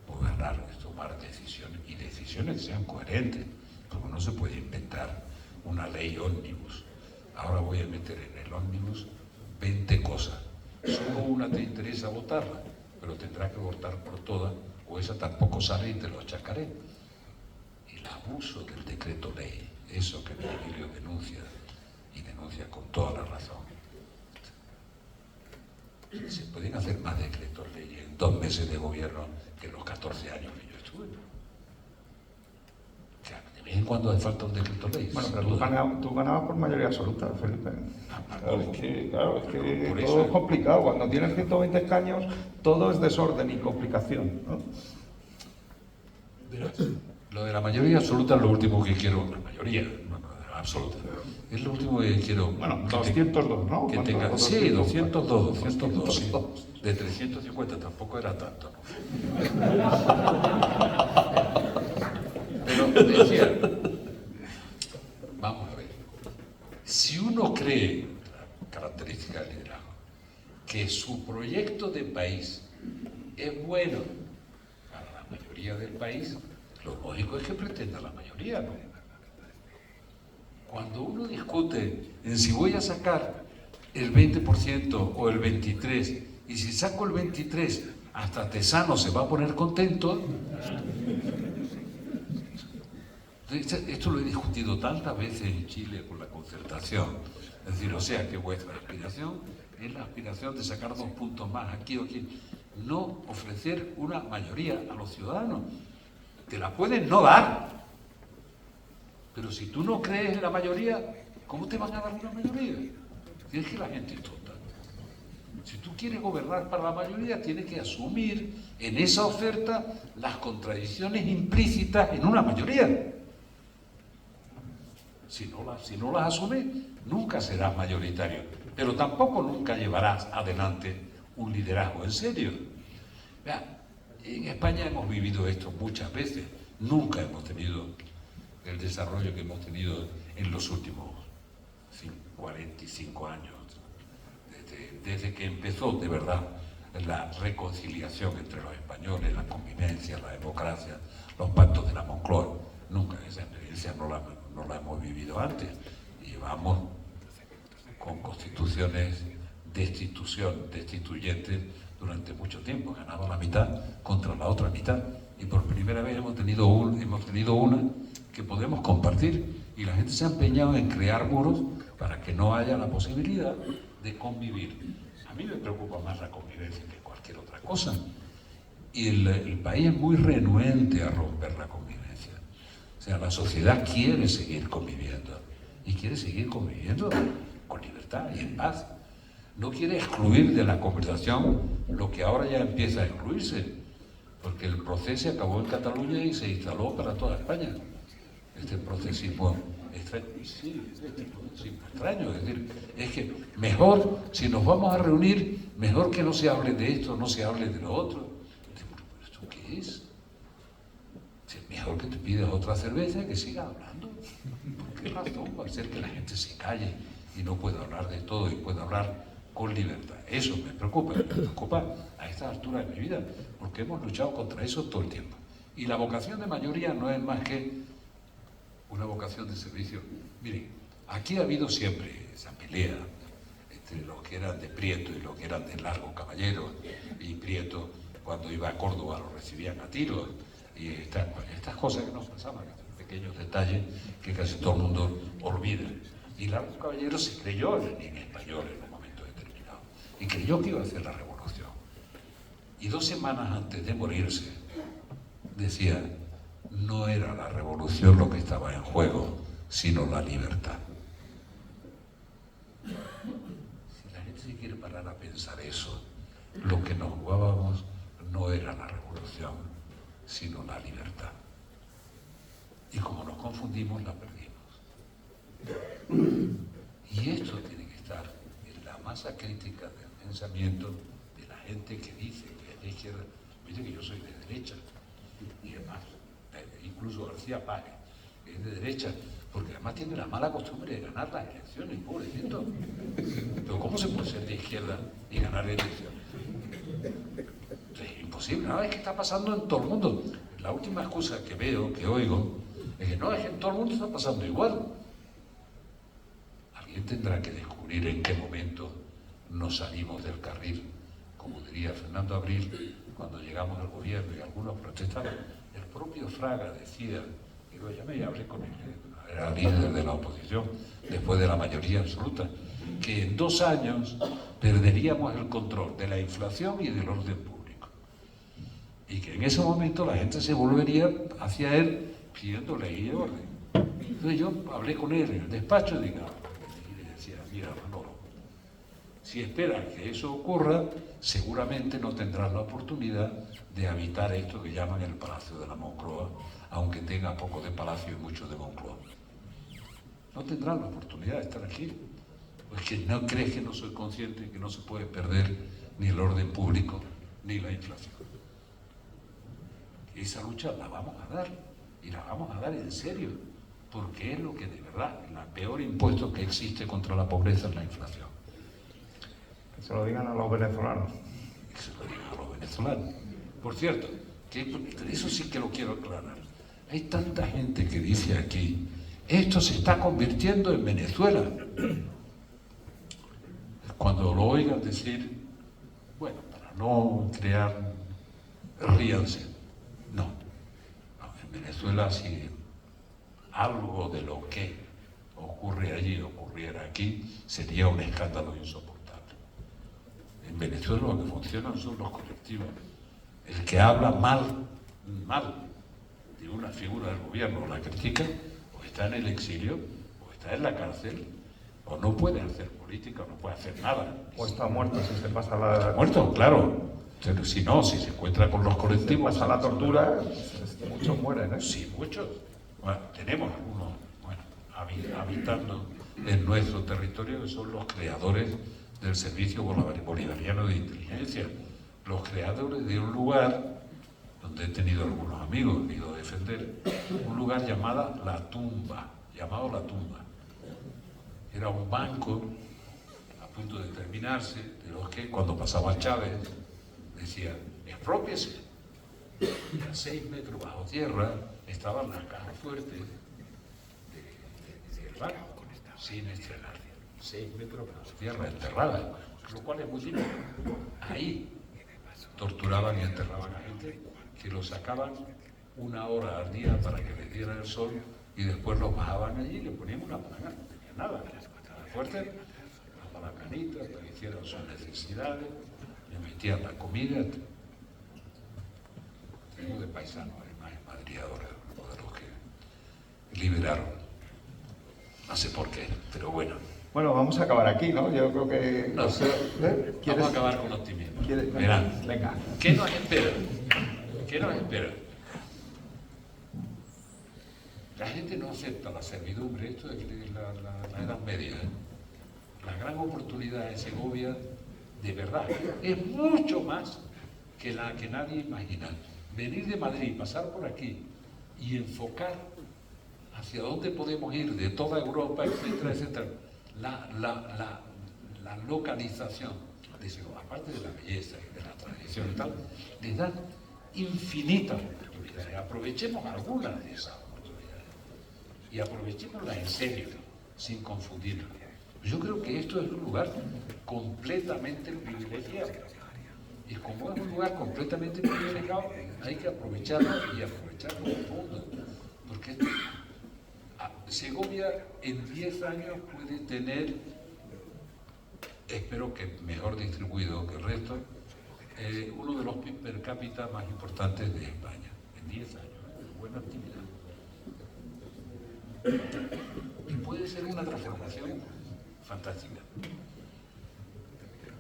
Gobernar es tomar decisiones y decisiones que sean coherentes, porque no se puede inventar una ley ómnibus. Ahora voy a meter en el ómnibus 20 cosas. Solo una te interesa votarla, pero tendrás que votar por todas, o esa tampoco sale y te lo achacaré. El abuso del decreto ley, eso que Virgilio denuncia, y denuncia con toda la razón. Se pueden hacer más decretos leyes en 2 meses de gobierno que en los 14 años que yo estuve. O sea, de vez en cuando hace falta un decreto ley. Bueno, pero tú ganabas por mayoría absoluta, Felipe. Claro, es que todo es complicado. Cuando tienes 120 escaños, todo es desorden y complicación, ¿no? Lo de la mayoría absoluta es lo último que quiero. La mayoría, absoluta. Es lo último que quiero. Bueno, 202, ¿no? Que tenga, sí, 202, sí. De 350 tampoco era tanto, ¿no? Pero decía, vamos a ver, si uno cree, característica del liderazgo, que su proyecto de país es bueno para la mayoría del país, lo lógico es que pretenda la mayoría, ¿no? Cuando uno discute en si voy a sacar el 20% o el 23%, y si saco el 23%, hasta Tesano se va a poner contento. Esto lo he discutido tantas veces en Chile con la concertación. Es decir, o sea que vuestra aspiración es la aspiración de sacar 2 puntos más aquí o aquí. No ofrecer una mayoría a los ciudadanos. Te la pueden no dar. Pero si tú no crees en la mayoría, ¿cómo te van a dar una mayoría? Es que la gente es tonta. Si tú quieres gobernar para la mayoría, tienes que asumir en esa oferta las contradicciones implícitas en una mayoría. Si no las asumes, nunca serás mayoritario. Pero tampoco nunca llevarás adelante un liderazgo en serio. Vea, en España hemos vivido esto muchas veces. Nunca hemos tenido el desarrollo que hemos tenido en los últimos 45 años, desde que empezó de verdad la reconciliación entre los españoles, la convivencia, la democracia, los pactos de la Moncloa. Nunca esa experiencia no la hemos vivido antes. Llevamos con constituciones destituyentes durante mucho tiempo, ganamos la mitad contra la otra mitad, y por primera vez hemos tenido una que podemos compartir, y la gente se ha empeñado en crear muros para que no haya la posibilidad de convivir. A mí me preocupa más la convivencia que cualquier otra cosa, y el país es muy renuente a romper la convivencia. O sea, la sociedad quiere seguir conviviendo, y quiere seguir conviviendo con libertad y en paz. No quiere excluir de la conversación lo que ahora ya empieza a excluirse, porque el proceso acabó en Cataluña y se instaló para toda España. Este procesismo extraño, es decir, es que mejor, si nos vamos a reunir, mejor que no se hable de esto, no se hable de lo otro. ¿Esto qué es? Es mejor que te pidas otra cerveza y que sigas hablando. ¿Por qué razón va a ser que la gente se calle y no pueda hablar de todo y pueda hablar con libertad? Eso me preocupa a esta altura de mi vida, porque hemos luchado contra eso todo el tiempo. Y la vocación de mayoría no es más que una vocación de servicio. Miren, aquí ha habido siempre esa pelea entre los que eran de Prieto y los que eran de Largo Caballero, y Prieto, cuando iba a Córdoba, lo recibían a tiros, y estas cosas que nos pasaban, estos pequeños detalles que casi todo el mundo olvida. Y Largo Caballero se creyó en español en un momento determinado, y creyó que iba a hacer la revolución. Y 2 semanas antes de morirse, decía: no era la revolución lo que estaba en juego, sino la libertad. Si la gente se quiere parar a pensar eso, lo que nos jugábamos no era la revolución, sino la libertad. Y como nos confundimos, la perdimos. Y esto tiene que estar en la masa crítica del pensamiento de la gente que dice que es de izquierda. Dice que yo soy de derecha, y además, incluso García Páez es de derecha, porque además tiene la mala costumbre de ganar las elecciones, pobrecito. Pero ¿cómo se puede ser de izquierda y ganar elecciones? Es imposible. Nada, es que está pasando en todo el mundo. La última excusa que veo, que oigo, es que no, es que en todo el mundo está pasando igual. Alguien tendrá que descubrir en qué momento nos salimos del carril, como diría Fernando Abril, cuando llegamos al gobierno y algunos protestaban. El propio Fraga decía, y lo llamé y hablé con él, era líder de la oposición, después de la mayoría absoluta, que en 2 años perderíamos el control de la inflación y del orden público. Y que en ese momento la gente se volvería hacia él pidiendo ley y orden. Entonces yo hablé con él en el despacho y le decía: mira, Manolo, si esperas que eso ocurra, seguramente no tendrás la oportunidad de habitar esto que llaman el Palacio de la Moncloa, aunque tenga poco de palacio y mucho de Moncloa. No tendrás la oportunidad de estar aquí. Pues que no crees que no soy consciente que no se puede perder ni el orden público ni la inflación. Esa lucha la vamos a dar, y la vamos a dar en serio, porque es lo que de verdad, el peor impuesto que existe contra la pobreza es la inflación. Que se lo digan a los venezolanos. Que se lo digan a los venezolanos. Por cierto, que eso sí que lo quiero aclarar. Hay tanta gente que dice aquí: esto se está convirtiendo en Venezuela. Cuando lo oigan decir, bueno, para no crear, ríanse. No, en Venezuela, si algo de lo que ocurre allí ocurriera aquí, sería un escándalo insoportable. En Venezuela lo que funcionan son los colectivos. El que habla mal de una figura del gobierno o la critica, o está en el exilio, o está en la cárcel, o no puede hacer política, o no puede hacer nada. O está muerto si se pasa la... Está muerto, claro. Pero si no, si se encuentra con los colectivos... Si se pasa la tortura, muchos mueren, ¿eh? Sí, muchos. Bueno, tenemos algunos, habitando en nuestro territorio, que son los creadores del Servicio Bolivariano de Inteligencia, los creadores de un lugar donde he tenido algunos amigos, he ido a defender, un lugar llamado La Tumba. Era un banco a punto de terminarse, de los que cuando pasaba Chávez decía, exprópiese. Y a 6 metros bajo tierra estaban las cajas fuertes del banco, sin estrenar. 6 metros bajo tierra, enterradas, lo cual es muy típico. Ahí torturaban y enterraban a gente que los sacaban 1 hora al día para que les diera el sol y después los bajaban allí y le ponían una palangana, no tenía nada, estaba fuerte, una palanganita para que hicieran sus necesidades, le metían la comida. Tengo de paisanos además en Madrid ahora, uno de los que liberaron, no sé por qué, pero bueno. Bueno, vamos a acabar aquí, ¿no? Yo creo que... No, vamos a acabar con optimismo. Verán, venga. ¿Qué nos espera? ¿Qué nos espera? La gente no acepta la servidumbre, esto es la Edad Media. La gran oportunidad de Segovia, de verdad, es mucho más que la que nadie imagina. Venir de Madrid, pasar por aquí y enfocar hacia dónde podemos ir de toda Europa, etcétera, etcétera. La localización de Segovia, aparte de la belleza y de la tradición y tal, les dan infinitas oportunidades. Aprovechemos algunas de esas oportunidades y aprovechémoslas en serio, sin confundirlas. Yo creo que esto es un lugar completamente privilegiado. Y como es un lugar completamente privilegiado, hay que aprovecharlo y aprovecharlo a fondo. Porque Segovia en 10 años puede tener, espero que mejor distribuido que el resto, uno de los PIB per cápita más importantes de España. En 10 años, buena actividad. Y puede ser una transformación fantástica.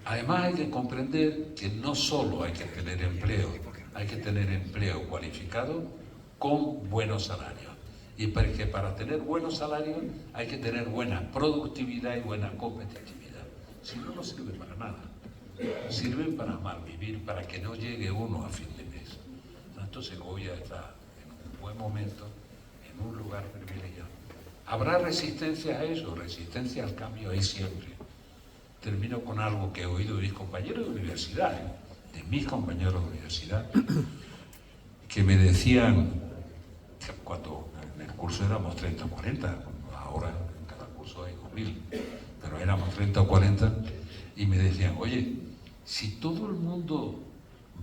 Además hay que comprender que no solo hay que tener empleo cualificado con buenos salarios. Y que para tener buenos salarios hay que tener buena productividad y buena competitividad. Si no, no sirve para nada. Sirven para malvivir, para que no llegue uno a fin de mes. Tanto Segovia está en un buen momento, en un lugar privilegiado. ¿Habrá resistencia a eso? Resistencia al cambio hay siempre. Termino con algo que he oído de mis compañeros de universidad, que me decían, que cuando en el curso éramos 30 o 40, ahora en cada curso hay 2000, pero éramos 30 o 40, y me decían, oye, si todo el mundo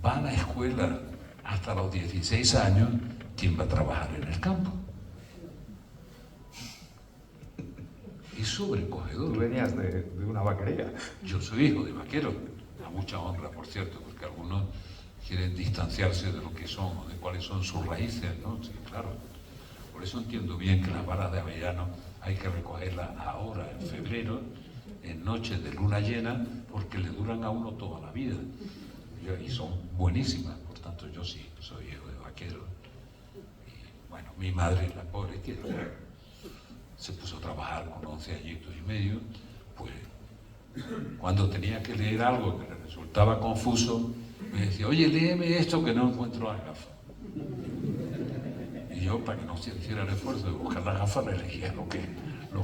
va a la escuela hasta los 16 años, ¿quién va a trabajar en el campo? Es sobrecogedor. Tú venías de una vaquería. Yo soy hijo de vaquero, a mucha honra, por cierto, porque algunos quieren distanciarse de lo que son o de cuáles son sus raíces, ¿no? Sí, claro. Por eso entiendo bien que las varas de avellano hay que recogerlas ahora, en febrero, en noches de luna llena, porque le duran a uno toda la vida. Y son buenísimas, por tanto yo sí soy hijo de vaquero. Y bueno, mi madre, la pobre, que se puso a trabajar con 11 añitos y medio, pues cuando tenía que leer algo que le resultaba confuso, me decía, oye, léeme esto que no encuentro las gafas. Y yo, para que no se hiciera el esfuerzo de buscar las gafas, le leía lo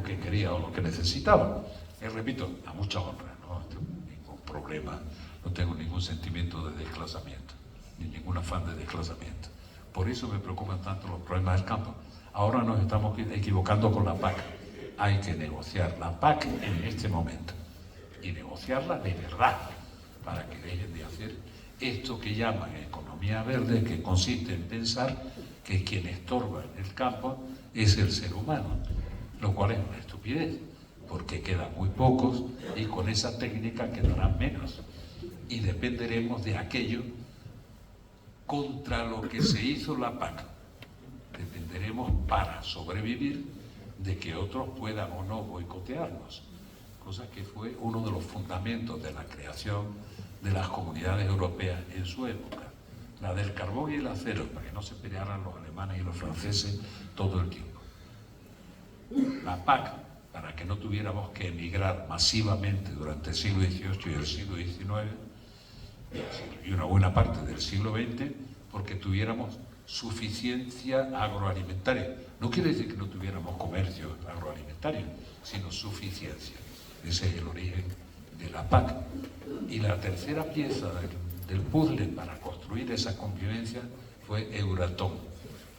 que quería o lo que necesitaba. Y repito, a mucha honra, no tengo ningún problema, no tengo ningún sentimiento de desclasamiento, ni ningún afán de desclasamiento. Por eso me preocupan tanto los problemas del campo. Ahora nos estamos equivocando con la PAC. Hay que negociar la PAC en este momento y negociarla de verdad para que dejen de hacer esto que llaman economía verde, que consiste en pensar que quien estorba en el campo es el ser humano, lo cual es una estupidez, porque quedan muy pocos y con esa técnica quedarán menos y dependeremos de aquello contra lo que se hizo la PAC. Dependeremos para sobrevivir de que otros puedan o no boicotearnos, cosa que fue uno de los fundamentos de la creación de las comunidades europeas en su época, la del carbón y el acero, para que no se pelearan los alemanes y los franceses todo el tiempo. La PAC, para que no tuviéramos que emigrar masivamente durante el siglo XVIII y el siglo XIX, y una buena parte del siglo XX, porque tuviéramos suficiencia agroalimentaria. No quiere decir que no tuviéramos comercio agroalimentario, sino suficiencia. Ese es el origen de la PAC. Y la tercera pieza del puzzle para construir esa convivencia fue Euratom.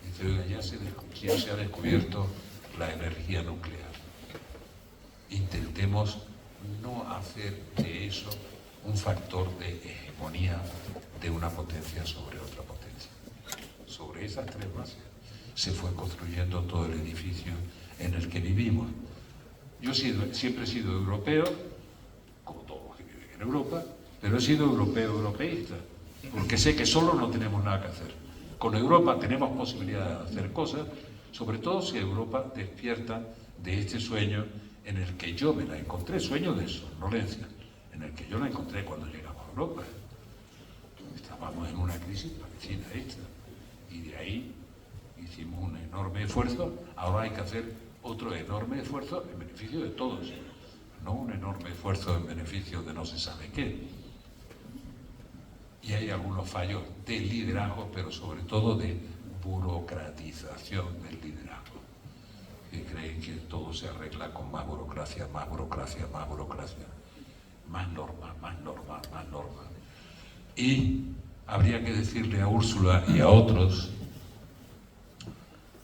Dice, oiga, ya se ha descubierto la energía nuclear. Intentemos no hacer de eso un factor de hegemonía de una potencia sobre otra potencia. Sobre esas tres bases se fue construyendo todo el edificio en el que vivimos. Yo siempre he sido europeo, como todos los que viven en Europa, pero he sido europeísta, porque sé que solo no tenemos nada que hacer. Con Europa tenemos posibilidad de hacer cosas, sobre todo si Europa despierta de este sueño en el que yo me la encontré, sueño de somnolencia, en el que yo la encontré cuando llegamos a Europa. Estábamos en una crisis parecida a esta, y de ahí hicimos un enorme esfuerzo. Ahora hay que hacer otro enorme esfuerzo en beneficio de todos, no un enorme esfuerzo en beneficio de no se sabe qué. Y hay algunos fallos de liderazgo, pero sobre todo de burocratización del liderazgo, que creen que todo se arregla con más burocracia, más burocracia, más burocracia, más normas, más normas, más normas. Y habría que decirle a Úrsula y a otros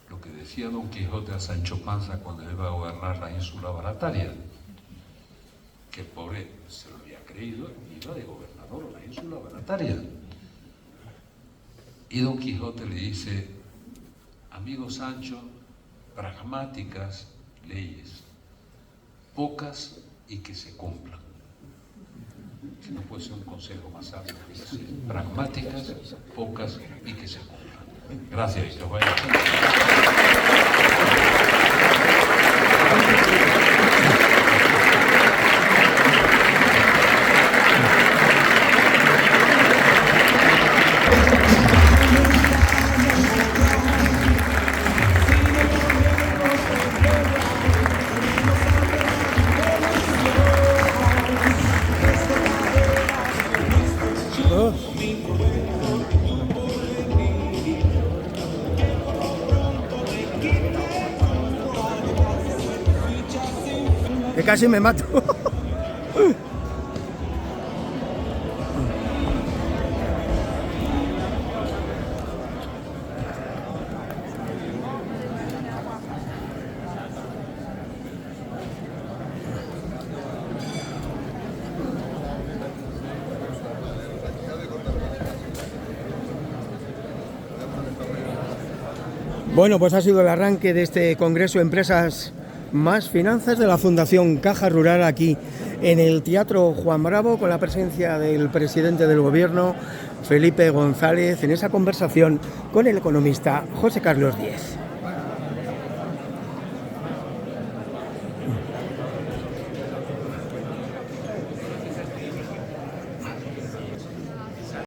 lo que decía Don Quijote a Sancho Panza cuando iba a gobernar la ínsula Barataria, que el pobre se lo había creído y iba de gobernador a la ínsula Barataria. Y Don Quijote le dice, amigo Sancho, pragmáticas leyes, pocas y que se cumplan. Que no puede ser un consejo más sabio que ese. Pragmáticas, pocas y que se cumplan. Gracias y que os vaya bien. Que casi me mato. Bueno, pues ha sido el arranque de este Congreso Empresas más Finanzas de la Fundación Caja Rural aquí en el Teatro Juan Bravo, con la presencia del presidente del Gobierno, Felipe González, en esa conversación con el economista José Carlos Díez.